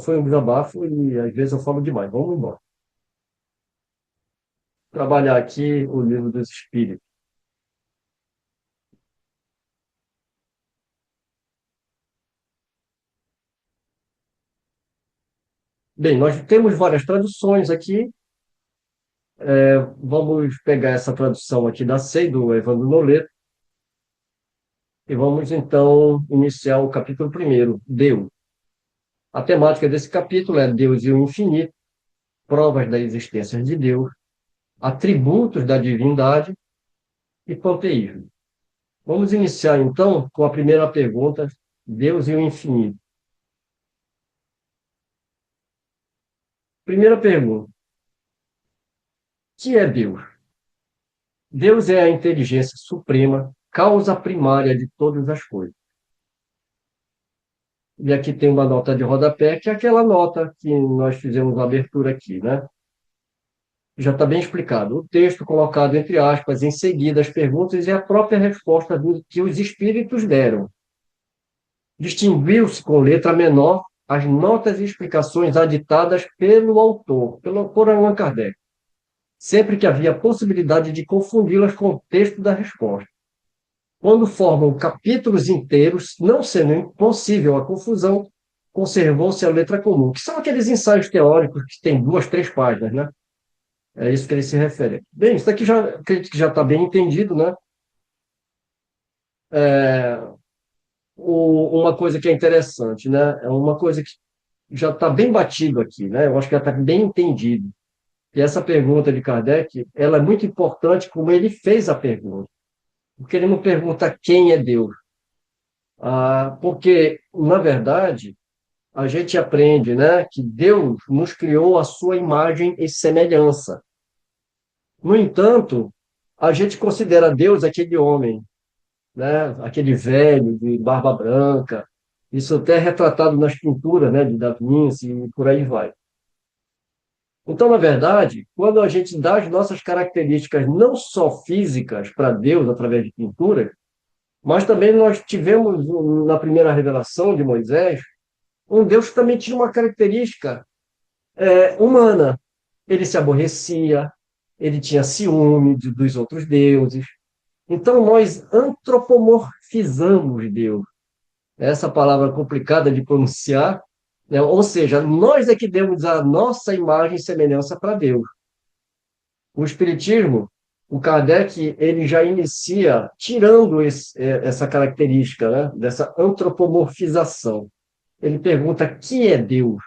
foi um desabafo e às vezes eu falo demais. Vamos embora. Trabalhar aqui o livro dos Espíritos. Bem, nós temos várias traduções aqui. Vamos pegar essa tradução aqui da SEI, do Evandro Noleto, e vamos então iniciar o capítulo primeiro, Deus. A temática desse capítulo é Deus e o infinito, provas da existência de Deus, atributos da divindade e panteísmo. Vamos iniciar então com a primeira pergunta, Deus e o infinito. Primeira pergunta, o que é Deus? Deus é a inteligência suprema, causa primária de todas as coisas. E aqui tem uma nota de rodapé, que é aquela nota que nós fizemos a abertura aqui, né? Já está bem explicado. O texto colocado entre aspas, em seguida as perguntas e a própria resposta que os espíritos deram. Distinguiu-se com letra menor as notas e explicações aditadas pelo autor, por Allan Kardec, sempre que havia possibilidade de confundi-las com o texto da resposta. Quando formam capítulos inteiros, não sendo impossível a confusão, conservou-se a letra comum, que são aqueles ensaios teóricos que têm 2, 3 páginas, né? É isso que ele se refere. Bem, isso aqui já acredito que já está bem entendido, né? É, uma coisa que é interessante, né? É uma coisa que já está bem batido aqui, né? Eu acho que já está bem entendido. E essa pergunta de Kardec, ela é muito importante como ele fez a pergunta. Porque ele não pergunta quem é Deus. Porque, na verdade, a gente aprende, né, que Deus nos criou a sua imagem e semelhança. No entanto, a gente considera Deus aquele homem, né, aquele velho de barba branca. Isso até é retratado nas pinturas, né, de Da Vinci e por aí vai. Então, na verdade, quando a gente dá as nossas características não só físicas para Deus através de pinturas, mas também nós tivemos na primeira revelação de Moisés um Deus que também tinha uma característica humana. Ele se aborrecia, ele tinha ciúme dos outros deuses. Então, nós antropomorfizamos Deus. Essa palavra complicada de pronunciar, né? Ou seja, nós é que demos a nossa imagem e semelhança para Deus. O Espiritismo, o Kardec, ele já inicia tirando essa característica, né? Dessa antropomorfização. Ele pergunta que é Deus.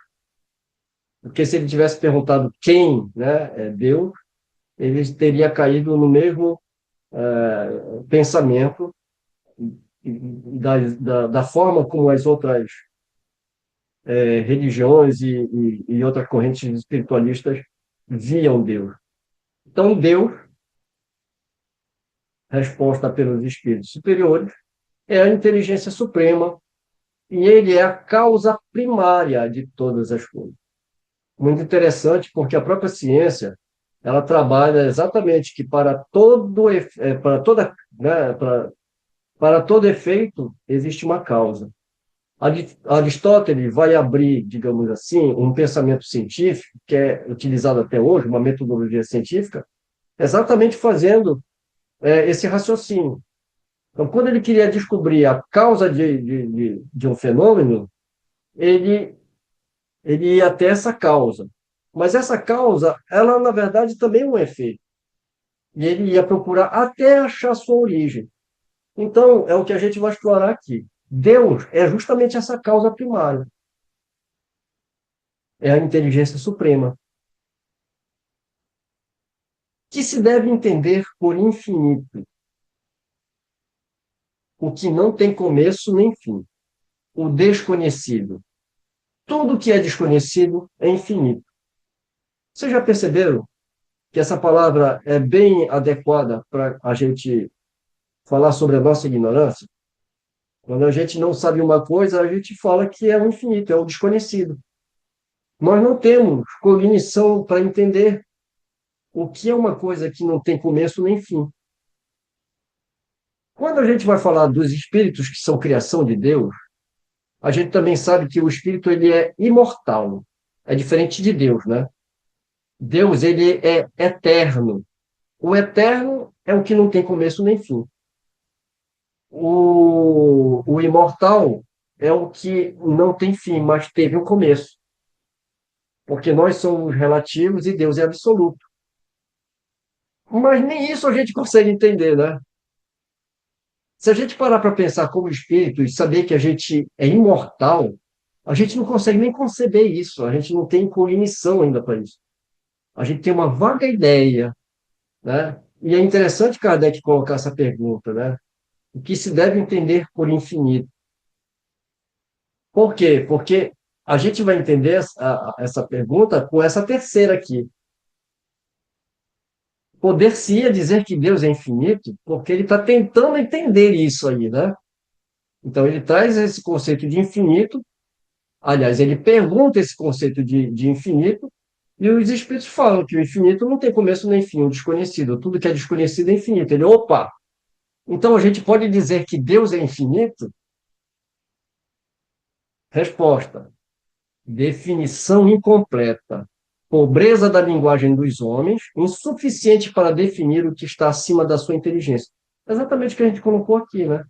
Porque se ele tivesse perguntado quem, né, é Deus, ele teria caído no mesmo pensamento da forma como as outras religiões e outras correntes espiritualistas viam Deus. Então, Deus, resposta pelos espíritos superiores, é a inteligência suprema e ele é a causa primária de todas as coisas. Muito interessante, porque a própria ciência ela trabalha exatamente que para todo efeito existe uma causa. Aristóteles vai abrir, digamos assim, um pensamento científico que é utilizado até hoje, uma metodologia científica, exatamente fazendo esse raciocínio. Então, quando ele queria descobrir a causa de um fenômeno, ele, ele ia até essa causa. Mas essa causa, ela, na verdade, também é um efeito. E ele ia procurar até achar sua origem. Então, é o que a gente vai explorar aqui. Deus é justamente essa causa primária. É a inteligência suprema, que se deve entender por infinito, o que não tem começo nem fim, o desconhecido. Tudo que é desconhecido é infinito. Vocês já perceberam que essa palavra é bem adequada para a gente falar sobre a nossa ignorância? Quando a gente não sabe uma coisa, a gente fala que é o infinito, é o desconhecido. Nós não temos cognição para entender o que é uma coisa que não tem começo nem fim. Quando a gente vai falar dos espíritos que são criação de Deus, a gente também sabe que o espírito ele é imortal. É diferente de Deus, né? Deus ele é eterno. O eterno é o que não tem começo nem fim. O imortal é o que não tem fim, mas teve um começo. Porque nós somos relativos e Deus é absoluto. Mas nem isso a gente consegue entender, né? Se a gente parar para pensar como espírito e saber que a gente é imortal, a gente não consegue nem conceber isso, a gente não tem cognição ainda para isso. A gente tem uma vaga ideia, né? E é interessante Kardec colocar essa pergunta, né? O que se deve entender por infinito? Por quê? Porque a gente vai entender essa pergunta com essa terceira aqui. Poder-se-ia dizer que Deus é infinito, porque ele está tentando entender isso aí, né? Então, ele traz esse conceito de infinito, aliás, ele pergunta esse conceito de infinito, e os espíritos falam que o infinito não tem começo nem fim, o desconhecido. Tudo que é desconhecido é infinito. Ele, opa! Então, a gente pode dizer que Deus é infinito? Resposta: definição incompleta. Pobreza da linguagem dos homens, insuficiente para definir o que está acima da sua inteligência. Exatamente o que a gente colocou aqui, né?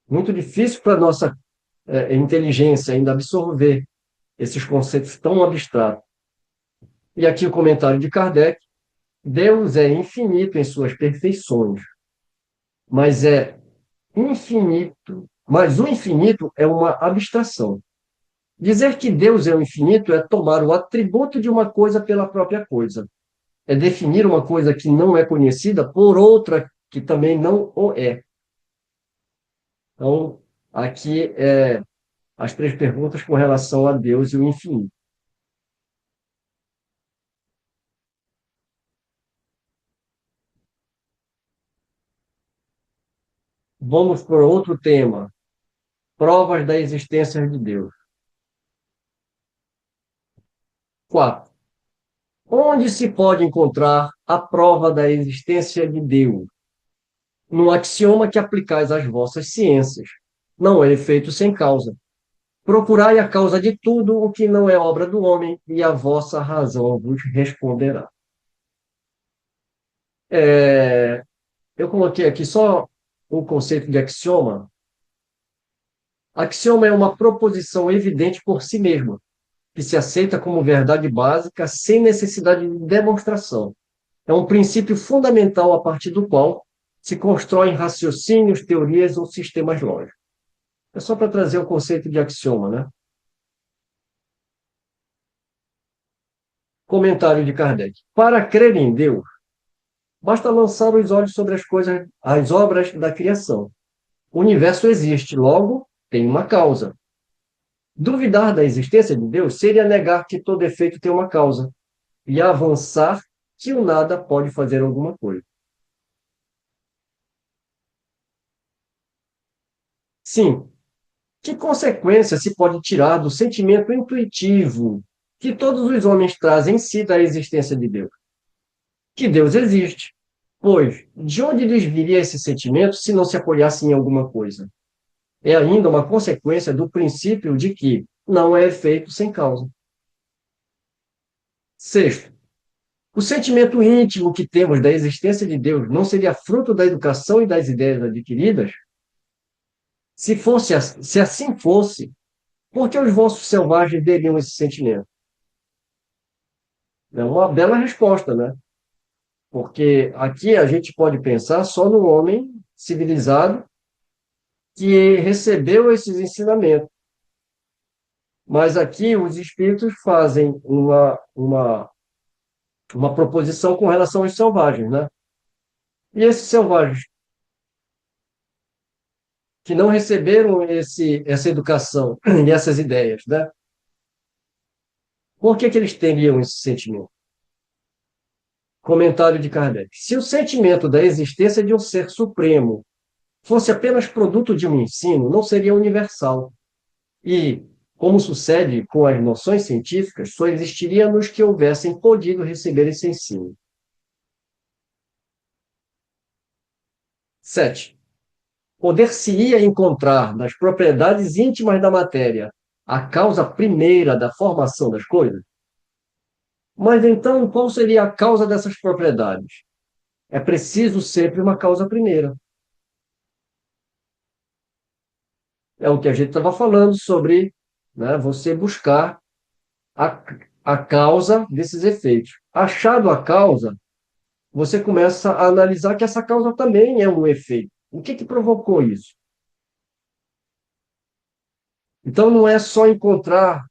Muito difícil para a nossa inteligência ainda absorver esses conceitos tão abstratos. E aqui o comentário de Kardec: Deus é infinito em suas perfeições, mas é infinito, mas o infinito é uma abstração. Dizer que Deus é o infinito é tomar o atributo de uma coisa pela própria coisa. É definir uma coisa que não é conhecida por outra que também não o é. Então, aqui as três perguntas com relação a Deus e o infinito. Vamos para outro tema: provas da existência de Deus. 4. Onde se pode encontrar a prova da existência de Deus? No axioma que aplicais às vossas ciências. Não é efeito sem causa. Procurai a causa de tudo o que não é obra do homem, e a vossa razão vos responderá. É, eu coloquei aqui só o conceito de axioma. Axioma é uma proposição evidente por si mesma, que se aceita como verdade básica sem necessidade de demonstração. É um princípio fundamental a partir do qual se constroem raciocínios, teorias ou sistemas lógicos. É só para trazer o conceito de axioma, né? Comentário de Kardec. Para crer em Deus, basta lançar os olhos sobre as coisas, as obras da criação. O universo existe, logo tem uma causa. Duvidar da existência de Deus seria negar que todo efeito tem uma causa e avançar que o nada pode fazer alguma coisa. Sim, que consequência se pode tirar do sentimento intuitivo que todos os homens trazem em si da existência de Deus? Que Deus existe. Pois, de onde lhes viria esse sentimento se não se apoiasse em alguma coisa? É ainda uma consequência do princípio de que não é efeito sem causa. Sexto, o sentimento íntimo que temos da existência de Deus não seria fruto da educação e das ideias adquiridas? Se assim fosse, por que os vossos selvagens teriam esse sentimento? É uma bela resposta, né? Porque aqui a gente pode pensar só no homem civilizado que recebeu esses ensinamentos. Mas aqui os espíritos fazem uma proposição com relação aos selvagens, né? E esses selvagens que não receberam essa educação e essas ideias, né? Por que eles teriam esse sentimento? Comentário de Kardec. Se o sentimento da existência de um ser supremo fosse apenas produto de um ensino, não seria universal. E, como sucede com as noções científicas, só existiria nos que houvessem podido receber esse ensino. 7. Poder-se-ia encontrar nas propriedades íntimas da matéria a causa primeira da formação das coisas? Mas então, qual seria a causa dessas propriedades? É preciso sempre uma causa primeira. É o que a gente estava falando sobre, né, você buscar a, a causa desses efeitos. Achado a causa, você começa a analisar que essa causa também é um efeito. O que provocou isso? Então, não é só encontrar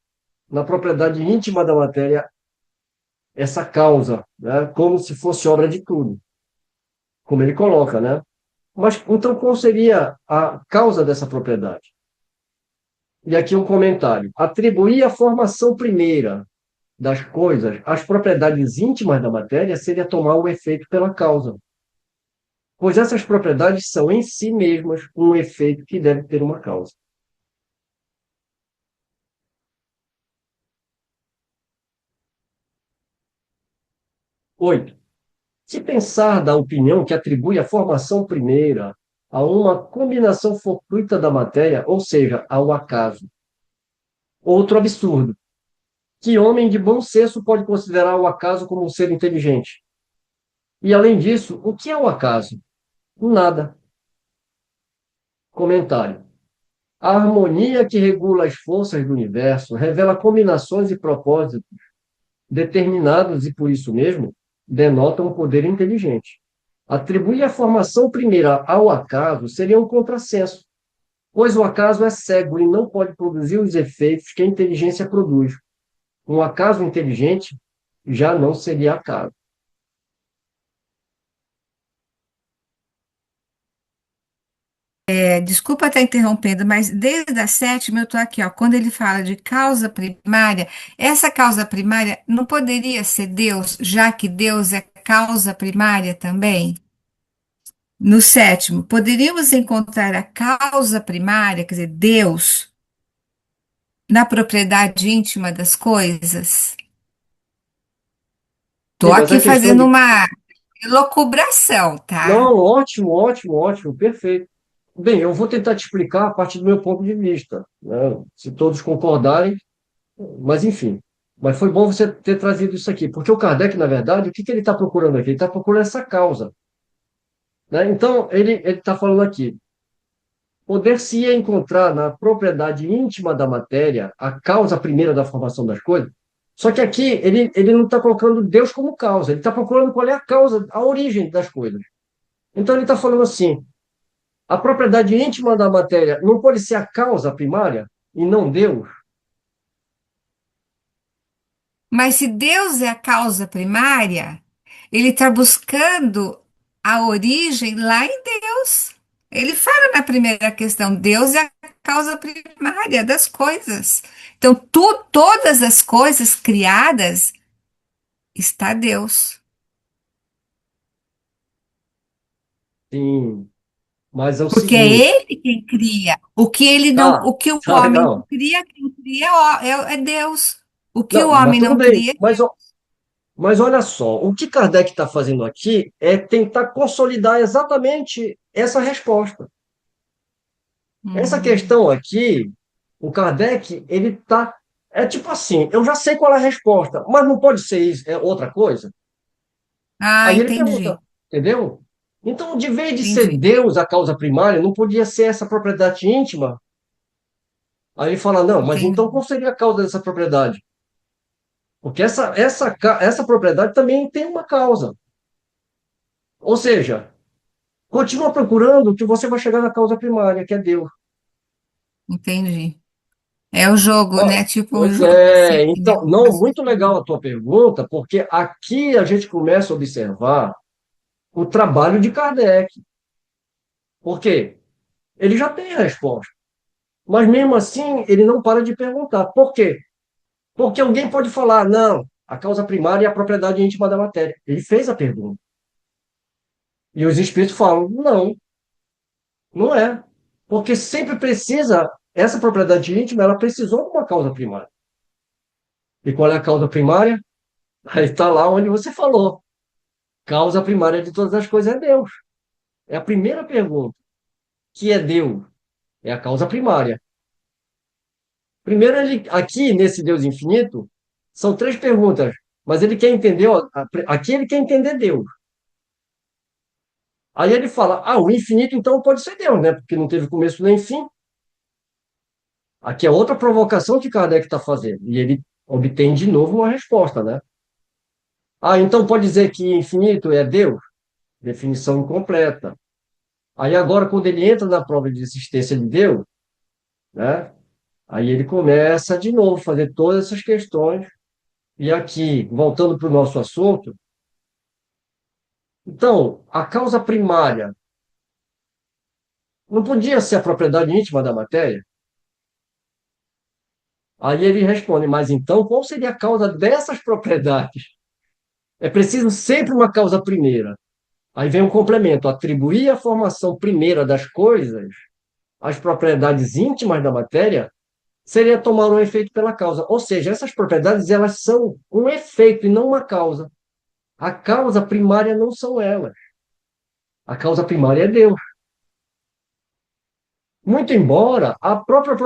na propriedade íntima da matéria essa causa, né, como se fosse obra de tudo, como ele coloca, né? Mas então qual seria a causa dessa propriedade? E aqui um comentário. Atribuir a formação primeira das coisas às propriedades íntimas da matéria seria tomar o efeito pela causa, pois essas propriedades são em si mesmas um efeito que deve ter uma causa. 8. Se pensar da opinião que atribui a formação primeira a uma combinação fortuita da matéria, ou seja, ao acaso. Outro absurdo. Que homem de bom senso pode considerar o acaso como um ser inteligente? E, além disso, o que é o acaso? Nada. Comentário. A harmonia que regula as forças do universo revela combinações e propósitos determinados e, por isso mesmo, denotam um poder inteligente. Atribuir a formação primeira ao acaso seria um contrassenso, pois o acaso é cego e não pode produzir os efeitos que a inteligência produz. Um acaso inteligente já não seria acaso. Desculpa estar interrompendo, mas desde a sétima eu estou aqui, ó. Quando ele fala de causa primária, essa causa primária não poderia ser Deus, já que Deus é causa primária também? No sétimo, poderíamos encontrar a causa primária, quer dizer, Deus, na propriedade íntima das coisas? Estou Sim, mas aqui a questão fazendo de. uma elucubração, tá? Não, ótimo, ótimo, ótimo, perfeito. Bem, eu vou tentar te explicar a partir do meu ponto de vista, né? Se todos concordarem, mas enfim. Mas foi bom você ter trazido isso aqui, porque o Kardec, na verdade, o que que ele está procurando aqui? Ele está procurando essa causa, né? Então, ele está falando aqui, poder-se-ia encontrar na propriedade íntima da matéria a causa primeira da formação das coisas, só que aqui ele não está colocando Deus como causa, ele está procurando qual é a causa, a origem das coisas. Então, ele está falando assim, a propriedade íntima da matéria não pode ser a causa primária e não Deus? Mas se Deus é a causa primária, ele está buscando a origem lá em Deus. Ele fala na primeira questão: Deus é a causa primária das coisas. Então, todas as coisas criadas está Deus. Sim, mas é o Porque é seguinte, ele quem cria. O que ele não, tá, o que o tá, homem não não, cria, quem cria é Deus. O que o não, mas homem tudo não bem, cria. mas olha só, o que Kardec está fazendo aqui é tentar consolidar exatamente essa resposta. Essa Hum. questão aqui, o Kardec, ele está. É tipo assim, eu já sei qual é a resposta, mas não pode ser isso, é outra coisa? Ah, Aí ele pergunta, entendi, entendeu? Então, de vez de ser entendi, Deus a causa primária, não podia ser essa propriedade íntima? Aí ele fala, não, mas então entendi. qual seria a causa dessa propriedade? Porque essa propriedade também tem uma causa. Ou seja, continua procurando que você vai chegar na causa primária, que é Deus. Entendi. É o jogo, Ó, né? Tipo um pois jogo assim, é, né? então, não, muito legal a tua pergunta, porque aqui a gente começa a observar o trabalho de Kardec. Por quê? Ele já tem a resposta, mas mesmo assim ele não para de perguntar. Por quê? Porque alguém pode falar, não, a causa primária é a propriedade íntima da matéria. Ele fez a pergunta. E os espíritos falam, não, não é. Porque sempre precisa, essa propriedade íntima, ela precisou de uma causa primária. E qual é a causa primária? Aí está lá onde você falou. Causa primária de todas as coisas é Deus. É a primeira pergunta. Que é Deus? É a causa primária. Primeiro, ele, aqui nesse Deus infinito, são três perguntas, mas ele quer entender, ó, aqui ele quer entender Deus. Aí ele fala, o infinito então pode ser Deus, né? Porque não teve começo nem fim. Aqui é outra provocação que Kardec está fazendo. E ele obtém de novo uma resposta, né? Então pode dizer que infinito é Deus? Definição incompleta. Aí agora, quando ele entra na prova de existência de Deus, né? Aí ele começa de novo a fazer todas essas questões. E aqui, voltando para o nosso assunto, então, a causa primária não podia ser a propriedade íntima da matéria? Aí ele responde, mas então qual seria a causa dessas propriedades? É preciso sempre uma causa primeira. Aí vem um complemento, atribuir a formação primeira das coisas às propriedades íntimas da matéria seria tomar um efeito pela causa. Ou seja, essas propriedades elas são um efeito e não uma causa. A causa primária não são elas. A causa primária é Deus. Muito embora a própria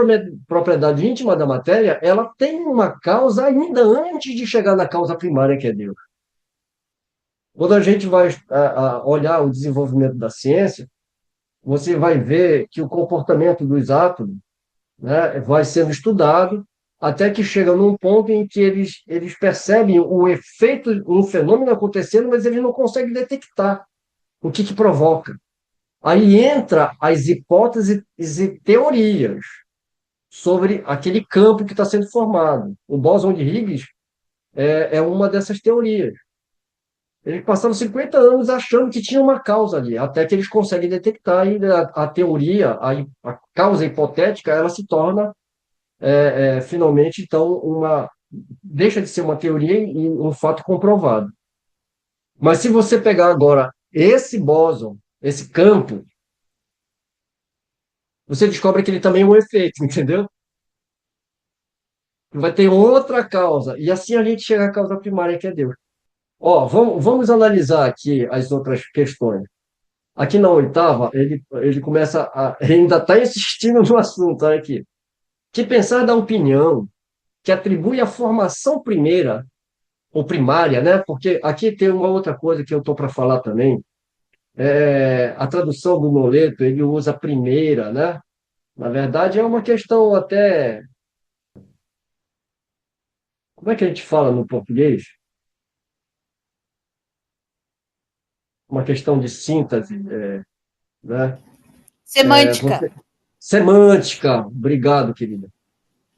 propriedade íntima da matéria, ela tem uma causa ainda antes de chegar na causa primária que é Deus. Quando a gente vai olhar o desenvolvimento da ciência, você vai ver que o comportamento dos átomos né? Vai sendo estudado até que chega num ponto em que eles percebem o efeito, um fenômeno acontecendo, mas eles não conseguem detectar o que provoca. Aí entra as hipóteses e teorias sobre aquele campo que está sendo formado. O bóson de Higgs é uma dessas teorias. Eles passaram 50 anos achando que tinha uma causa ali, até que eles conseguem detectar e a teoria, a causa hipotética, ela se torna finalmente, então, deixa de ser uma teoria e um fato comprovado. Mas se você pegar agora esse bóson, esse campo, você descobre que ele também é um efeito, entendeu? Vai ter outra causa. E assim a gente chega à causa primária, que é Deus. Ó, vamos analisar aqui as outras questões. Aqui na oitava, ele começa a. Ele ainda está insistindo no assunto, olha aqui. Que pensar da opinião que atribui a formação primeira, ou primária, né? Porque aqui tem uma outra coisa que eu estou para falar também. A tradução do Noleto, ele usa primeira, né? Na verdade, é uma questão até. Como é que a gente fala no português? Uma questão de síntese, né? Semântica. Semântica, obrigado, querida.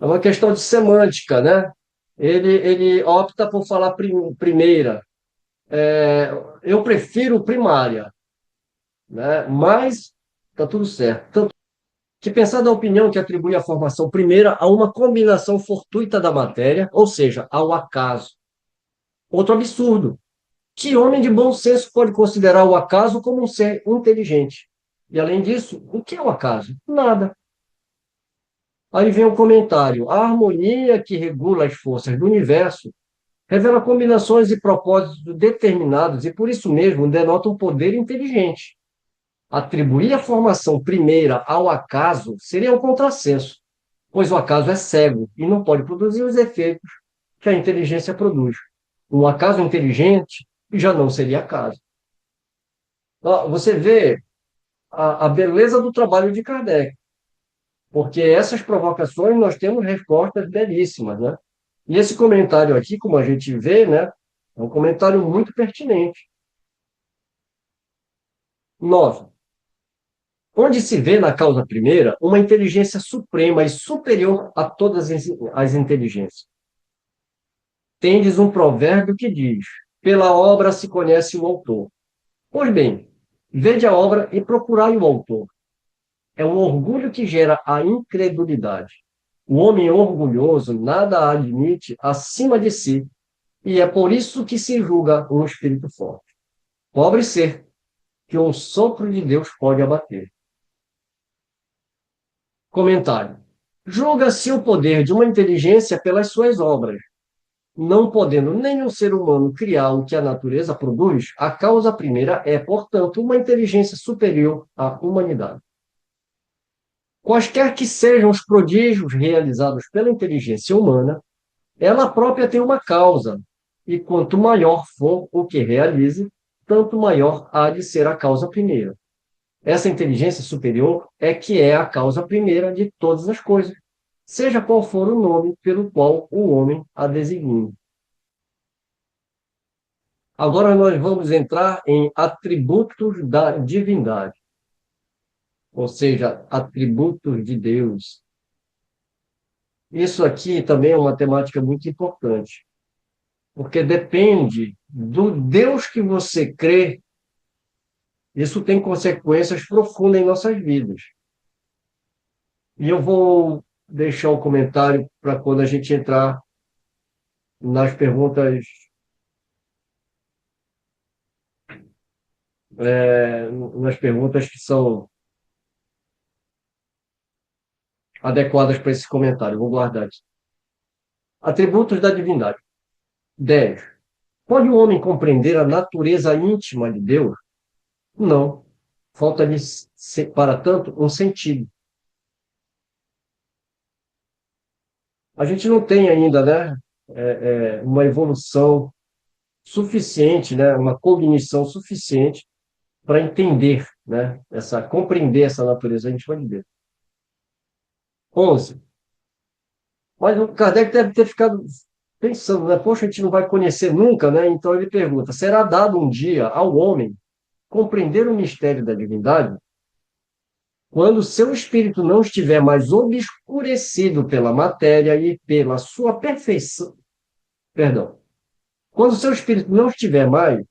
É uma questão de semântica, né? Ele opta por falar primeira. Eu prefiro primária, né? Mas tá tudo certo. Tanto que pensar da opinião que atribui a formação primeira a uma combinação fortuita da matéria, ou seja, ao acaso. Outro absurdo. Que homem de bom senso pode considerar o acaso como um ser inteligente? E além disso, o que é o acaso? Nada. Aí vem o comentário. A harmonia que regula as forças do universo revela combinações e propósitos determinados e, por isso mesmo, denota um poder inteligente. Atribuir a formação primeira ao acaso seria um contrassenso, pois o acaso é cego e não pode produzir os efeitos que a inteligência produz. Um acaso inteligente já não seria acaso. Você vê a beleza do trabalho de Kardec, porque essas provocações nós temos respostas belíssimas, né? E esse comentário aqui, como a gente vê, né, é um comentário muito pertinente. 9. Onde se vê na causa primeira uma inteligência suprema e superior a todas as inteligências. Tendes um provérbio que diz: pela obra se conhece o autor. Pois bem, vede a obra e procurai o autor. É um orgulho que gera a incredulidade. O homem orgulhoso nada admite acima de si, e é por isso que se julga um espírito forte. Pobre ser, que um sopro de Deus pode abater. Comentário. Julga-se o poder de uma inteligência pelas suas obras. Não podendo nenhum ser humano criar o que a natureza produz, a causa primeira é, portanto, uma inteligência superior à humanidade. Quaisquer que sejam os prodígios realizados pela inteligência humana, ela própria tem uma causa, e quanto maior for o que realize, tanto maior há de ser a causa primeira. Essa inteligência superior é que é a causa primeira de todas as coisas, seja qual for o nome pelo qual o homem a designe. Agora nós vamos entrar em atributos da divindade, ou seja, atributos de Deus. Isso aqui também é uma temática muito importante, porque depende do Deus que você crê, isso tem consequências profundas em nossas vidas. E eu vou deixar um comentário para quando a gente entrar nas perguntas, nas perguntas que são adequadas para esse comentário. Vou guardar aqui. Atributos da divindade. 10. Pode o homem compreender a natureza íntima de Deus? Não. Falta-lhe, para tanto, um sentido. A gente não tem ainda, né, uma evolução suficiente, né, uma cognição suficiente para entender, né, compreender essa natureza íntima de Deus. 11. Mas o Kardec deve ter ficado pensando, né? Poxa, a gente não vai conhecer nunca, né? Então ele pergunta: será dado um dia ao homem compreender o mistério da divindade? Quando seu espírito não estiver mais obscurecido pela matéria e pela sua perfeição, perdão, quando seu espírito não estiver mais,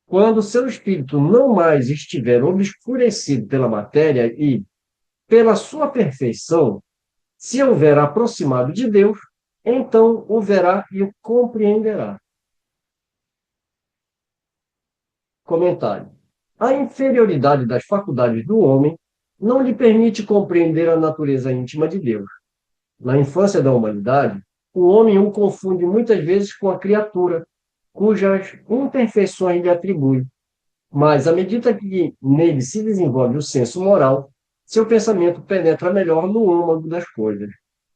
quando seu espírito não mais estiver obscurecido pela matéria e pela sua perfeição, se houver aproximado de Deus, então o verá e o compreenderá. Comentário. A inferioridade das faculdades do homem não lhe permite compreender a natureza íntima de Deus. Na infância da humanidade, o homem o confunde muitas vezes com a criatura, cujas imperfeições lhe atribui. Mas, à medida que nele se desenvolve o senso moral, seu pensamento penetra melhor no âmago das coisas.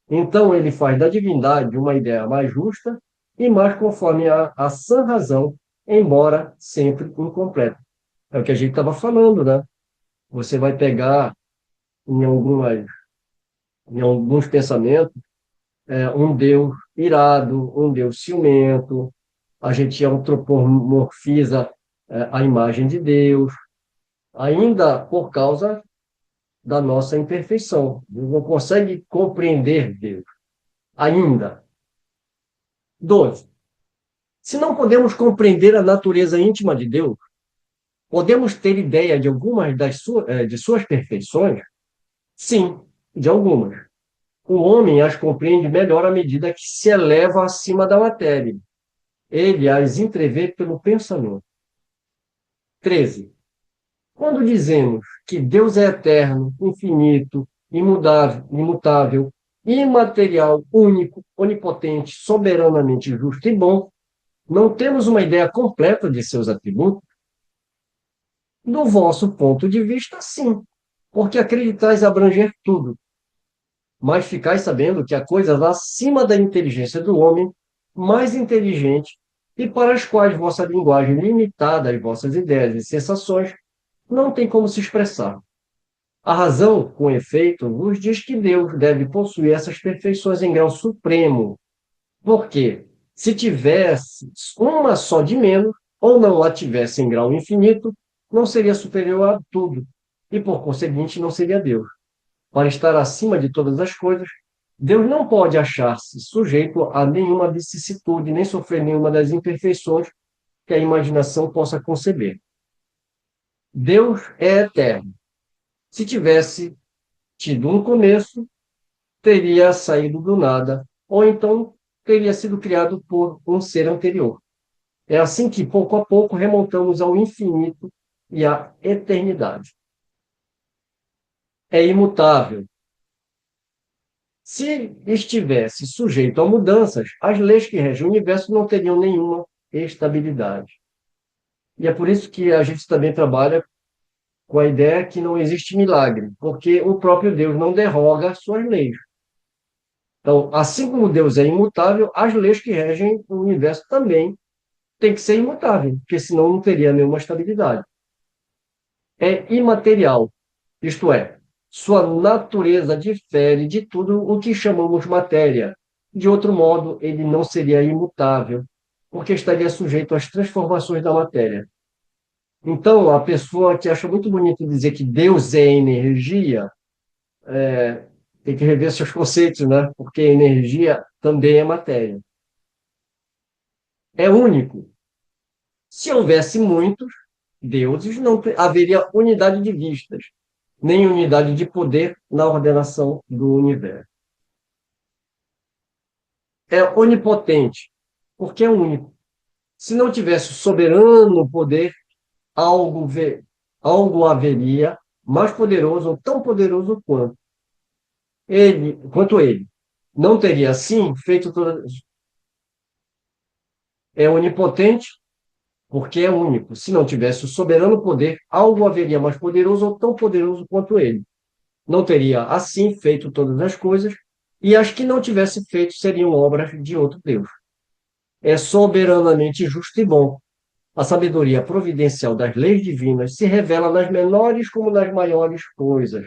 Então, ele faz da divindade uma ideia mais justa e mais conforme a sã razão, embora sempre incompleta. É o que a gente estava falando, né? Você vai pegar em em alguns pensamentos um Deus irado, um Deus ciumento, a gente antropomorfiza a imagem de Deus, ainda por causa da nossa imperfeição. Não consegue compreender Deus, ainda. 12. Se não podemos compreender a natureza íntima de Deus, podemos ter ideia de algumas de suas perfeições? Sim, de algumas. O homem as compreende melhor à medida que se eleva acima da matéria. Ele as entrevê pelo pensamento. 13. Quando dizemos que Deus é eterno, infinito, imutável, imaterial, único, onipotente, soberanamente justo e bom, não temos uma ideia completa de seus atributos? Do vosso ponto de vista, sim, porque acreditais abranger tudo, mas ficais sabendo que há coisas acima da inteligência do homem, mais inteligente, e para as quais vossa linguagem limitada às vossas ideias e sensações não tem como se expressar. A razão, com efeito, vos diz que Deus deve possuir essas perfeições em grau supremo, porque, se tivesse uma só de menos, ou não a tivesse em grau infinito, não seria superior a tudo, e por conseguinte não seria Deus. Para estar acima de todas as coisas, Deus não pode achar-se sujeito a nenhuma vicissitude, nem sofrer nenhuma das imperfeições que a imaginação possa conceber. Deus é eterno. Se tivesse tido um começo, teria saído do nada, ou então teria sido criado por um ser anterior. É assim que, pouco a pouco, remontamos ao infinito e à eternidade. É imutável. Se estivesse sujeito a mudanças, as leis que regem o universo não teriam nenhuma estabilidade. E é por isso que a gente também trabalha com a ideia que não existe milagre, porque o próprio Deus não derroga as suas leis. Então, assim como Deus é imutável, as leis que regem o universo também têm que ser imutáveis, porque senão não teria nenhuma estabilidade. É imaterial, isto é, sua natureza difere de tudo o que chamamos matéria. De outro modo, ele não seria imutável, porque estaria sujeito às transformações da matéria. Então, a pessoa que acha muito bonito dizer que Deus é energia, tem que rever seus conceitos, né? Porque energia também é matéria. É único. Se houvesse muitos deuses, não haveria unidade de vistas, nem unidade de poder na ordenação do universo. É onipotente, porque é único. Se não tivesse soberano poder, algo, algo haveria mais poderoso ou tão poderoso quanto ele. Não teria, assim, feito todas. É onipotente, porque é único. Se não tivesse o soberano poder, algo haveria mais poderoso ou tão poderoso quanto ele. Não teria, assim, feito todas as coisas, e as que não tivesse feito seriam obras de outro Deus. É soberanamente justo e bom. A sabedoria providencial das leis divinas se revela nas menores como nas maiores coisas.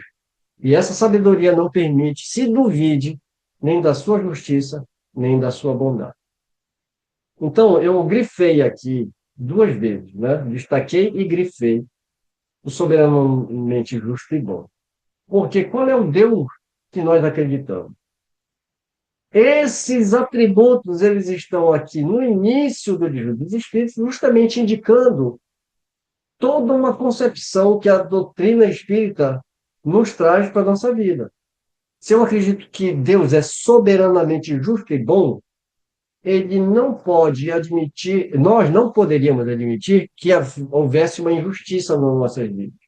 E essa sabedoria não permite, se duvide, nem da sua justiça, nem da sua bondade. Então, eu grifei aqui duas vezes, né? Destaquei e grifei o soberanamente justo e bom. Porque qual é o Deus que nós acreditamos? Esses atributos, eles estão aqui no início do livro dos Espíritos, justamente indicando toda uma concepção que a doutrina espírita nos traz para a nossa vida. Se eu acredito que Deus é soberanamente justo e bom, ele não pode admitir, nós não poderíamos admitir que houvesse uma injustiça nas nossas vidas.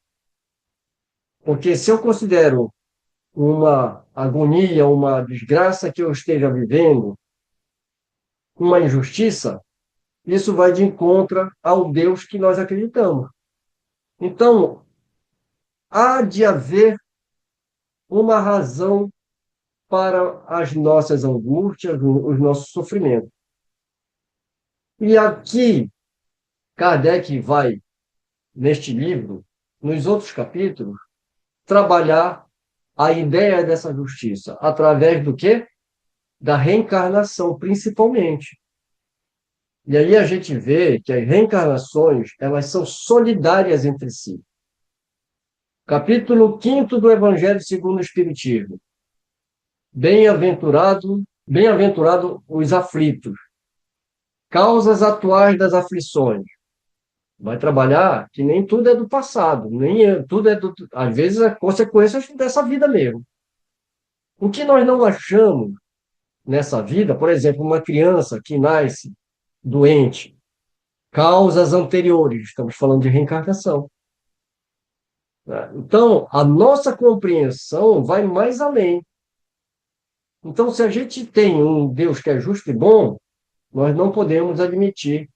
Porque se eu considero uma agonia, uma desgraça que eu esteja vivendo, uma injustiça, isso vai de encontro ao Deus que nós acreditamos. Então, há de haver uma razão para as nossas angústias, os nossos sofrimentos. E aqui, Kardec vai, neste livro, nos outros capítulos, trabalhar a ideia dessa justiça através do quê? Da reencarnação, principalmente. E aí a gente vê que as reencarnações, elas são solidárias entre si. Capítulo 5º do Evangelho segundo o Espiritismo. Bem-aventurado os aflitos. Causas atuais das aflições. Vai trabalhar que nem tudo é do passado, tudo é às vezes é consequência dessa vida mesmo. O que nós não achamos nessa vida, por exemplo, uma criança que nasce doente, causas anteriores, estamos falando de reencarnação, né? Então, a nossa compreensão vai mais além. Então, se a gente tem um Deus que é justo e bom, nós não podemos admitir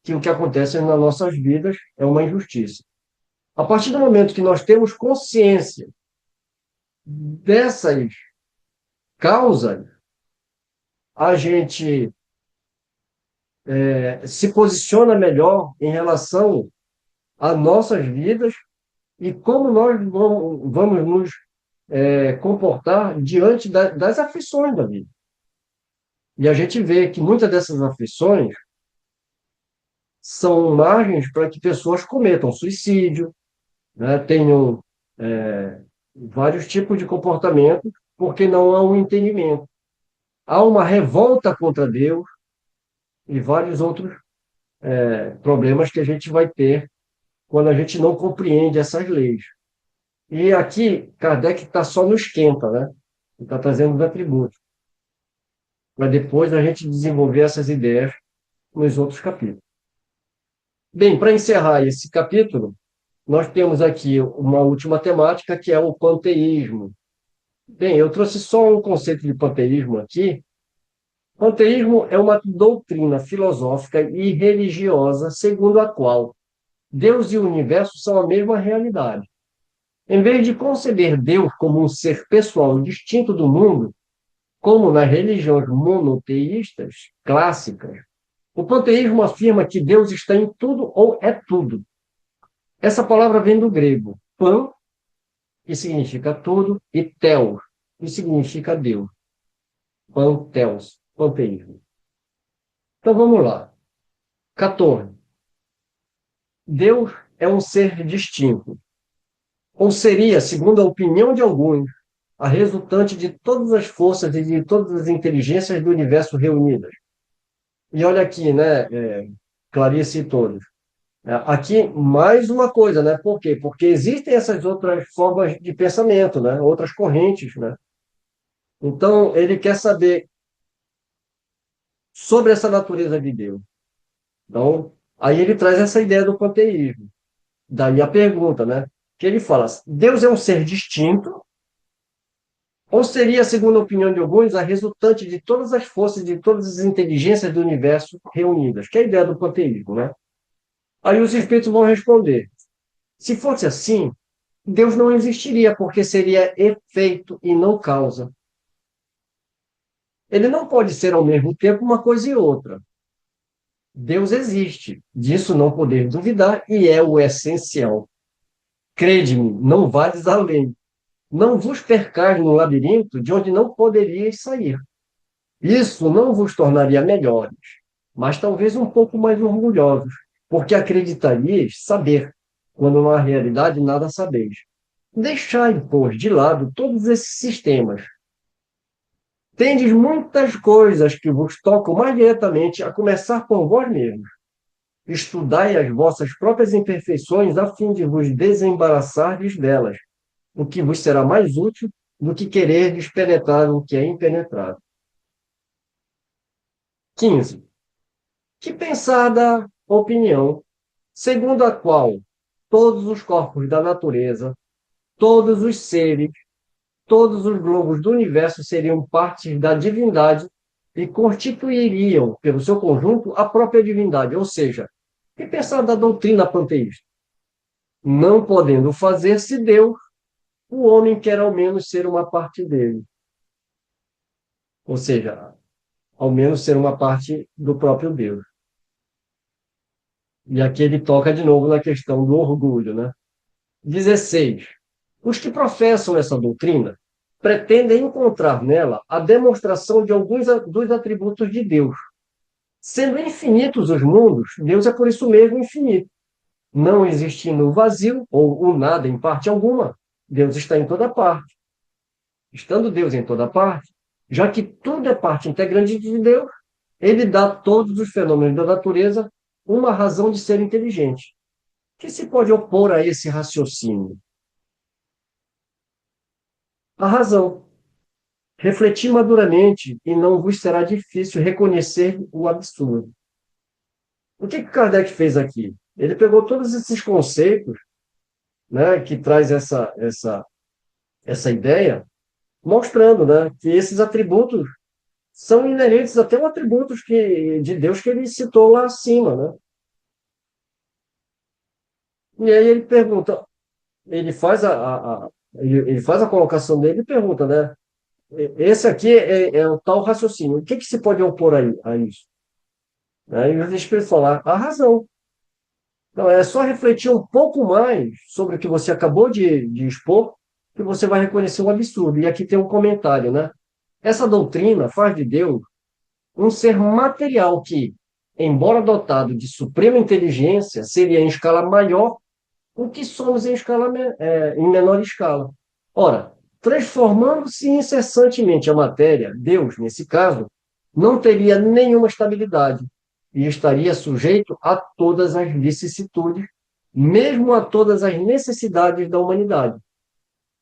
que o que acontece nas nossas vidas é uma injustiça. A partir do momento que nós temos consciência dessas causas, a gente se posiciona melhor em relação às nossas vidas e como nós vamos nos comportar diante das aflições da vida. E a gente vê que muitas dessas aflições são margens para que pessoas cometam suicídio, né, tenham vários tipos de comportamento, porque não há um entendimento. Há uma revolta contra Deus e vários outros problemas que a gente vai ter quando a gente não compreende essas leis. E aqui, Kardec está só no esquenta, né? Está trazendo os atributos, para depois a gente desenvolver essas ideias nos outros capítulos. Bem, para encerrar esse capítulo, nós temos aqui uma última temática, que é o panteísmo. Bem, eu trouxe só um conceito de panteísmo aqui. Panteísmo é uma doutrina filosófica e religiosa segundo a qual Deus e o universo são a mesma realidade. Em vez de conceber Deus como um ser pessoal distinto do mundo, como nas religiões monoteístas clássicas, o panteísmo afirma que Deus está em tudo ou é tudo. Essa palavra vem do grego pan, que significa tudo, e theos, que significa Deus. Panteos, panteísmo. Então vamos lá. 14. Deus é um ser distinto, ou seria, segundo a opinião de alguns, a resultante de todas as forças e de todas as inteligências do universo reunidas. E olha aqui, né, Clarice e todos. Aqui, mais uma coisa, né? Por quê? Porque existem essas outras formas de pensamento, né? Outras correntes, né? Então, ele quer saber sobre essa natureza de Deus. Então, aí ele traz essa ideia do panteísmo. Daí a pergunta, né? Que ele fala, Deus é um ser distinto, ou seria, segundo a opinião de alguns, a resultante de todas as forças, de todas as inteligências do universo reunidas? Que é a ideia do panteísmo, né? Aí os espíritos vão responder, se fosse assim, Deus não existiria, porque seria efeito e não causa. Ele não pode ser ao mesmo tempo uma coisa e outra. Deus existe, disso não poder duvidar, e é o essencial. Crede-me, não vales além. Não vos percais no labirinto de onde não poderíeis sair. Isso não vos tornaria melhores, mas talvez um pouco mais orgulhosos, porque acreditaríeis saber, quando na realidade nada sabeis. Deixai, pois, de lado todos esses sistemas. Tendes muitas coisas que vos tocam mais diretamente, a começar por vós mesmos. Estudai as vossas próprias imperfeições a fim de vos desembaraçardes delas, o que vos será mais útil do que quererdes penetrar o que é impenetrável. 15. Que pensar da opinião, segundo a qual todos os corpos da natureza, todos os seres, todos os globos do universo seriam partes da divindade e constituiriam, pelo seu conjunto, a própria divindade, ou seja, que pensar da doutrina panteísta? Não podendo fazer-se Deus, o homem quer ao menos ser uma parte dele. Ou seja, ao menos ser uma parte do próprio Deus. E aqui ele toca de novo na questão do orgulho, né? 16. Os que professam essa doutrina pretendem encontrar nela a demonstração de alguns dos atributos de Deus. Sendo infinitos os mundos, Deus é por isso mesmo infinito. Não existindo o vazio, ou o nada em parte alguma, Deus está em toda parte. Estando Deus em toda parte, já que tudo é parte integrante de Deus, ele dá a todos os fenômenos da natureza uma razão de ser inteligente. O que se pode opor a esse raciocínio? A razão. Refleti maduramente e não vos será difícil reconhecer o absurdo. O que Kardec fez aqui? Ele pegou todos esses conceitos, né, que traz essa ideia, mostrando, né, que esses atributos são inerentes até os atributos de Deus que ele citou lá acima, né? E aí ele pergunta, ele faz a colocação dele e pergunta, né? Esse aqui é o tal raciocínio. O que se pode opor a isso? Aí os espíritos falam, a razão. Então, é só refletir um pouco mais sobre o que você acabou de expor, que você vai reconhecer o absurdo. E aqui tem um comentário, né? Essa doutrina faz de Deus um ser material que, embora dotado de suprema inteligência, seria em escala maior o que somos em menor escala. Ora, transformando-se incessantemente a matéria, Deus, nesse caso, não teria nenhuma estabilidade e estaria sujeito a todas as vicissitudes, mesmo a todas as necessidades da humanidade.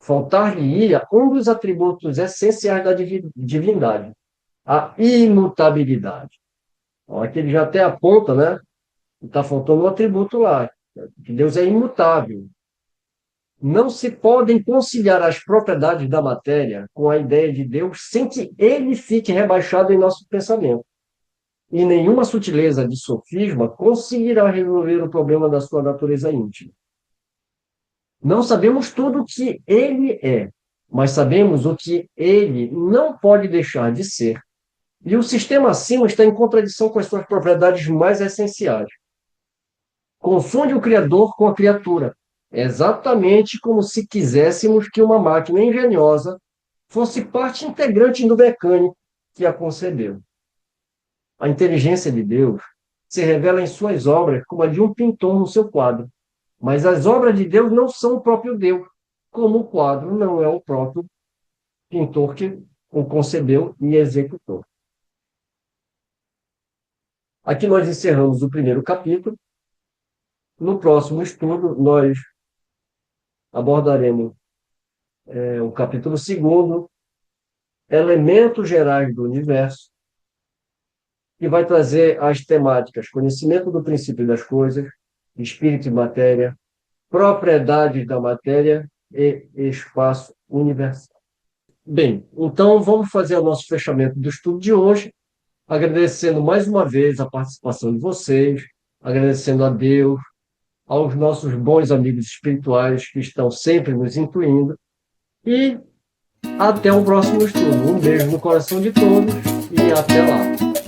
Faltar-lhe-ia um dos atributos essenciais da divindade, a imutabilidade. Ó, aqui ele já até aponta, né? Está faltando um atributo lá, que Deus é imutável. Não se podem conciliar as propriedades da matéria com a ideia de Deus sem que ele fique rebaixado em nosso pensamento. E nenhuma sutileza de sofisma conseguirá resolver o problema da sua natureza íntima. Não sabemos tudo o que ele é, mas sabemos o que ele não pode deixar de ser. E o sistema acima está em contradição com as suas propriedades mais essenciais. Confunde o Criador com a criatura, exatamente como se quiséssemos que uma máquina engenhosa fosse parte integrante do mecânico que a concebeu. A inteligência de Deus se revela em suas obras como a de um pintor no seu quadro, mas as obras de Deus não são o próprio Deus, como o quadro não é o próprio pintor que o concebeu e executou. Aqui nós encerramos o primeiro capítulo. No próximo estudo, nós abordaremos o capítulo 2, Elementos Gerais do Universo, que vai trazer as temáticas conhecimento do princípio das coisas, espírito e matéria, propriedades da matéria e espaço universal. Bem, então vamos fazer o nosso fechamento do estudo de hoje, agradecendo mais uma vez a participação de vocês, agradecendo a Deus, aos nossos bons amigos espirituais que estão sempre nos incluindo. E até o próximo estudo. Um beijo no coração de todos e até lá.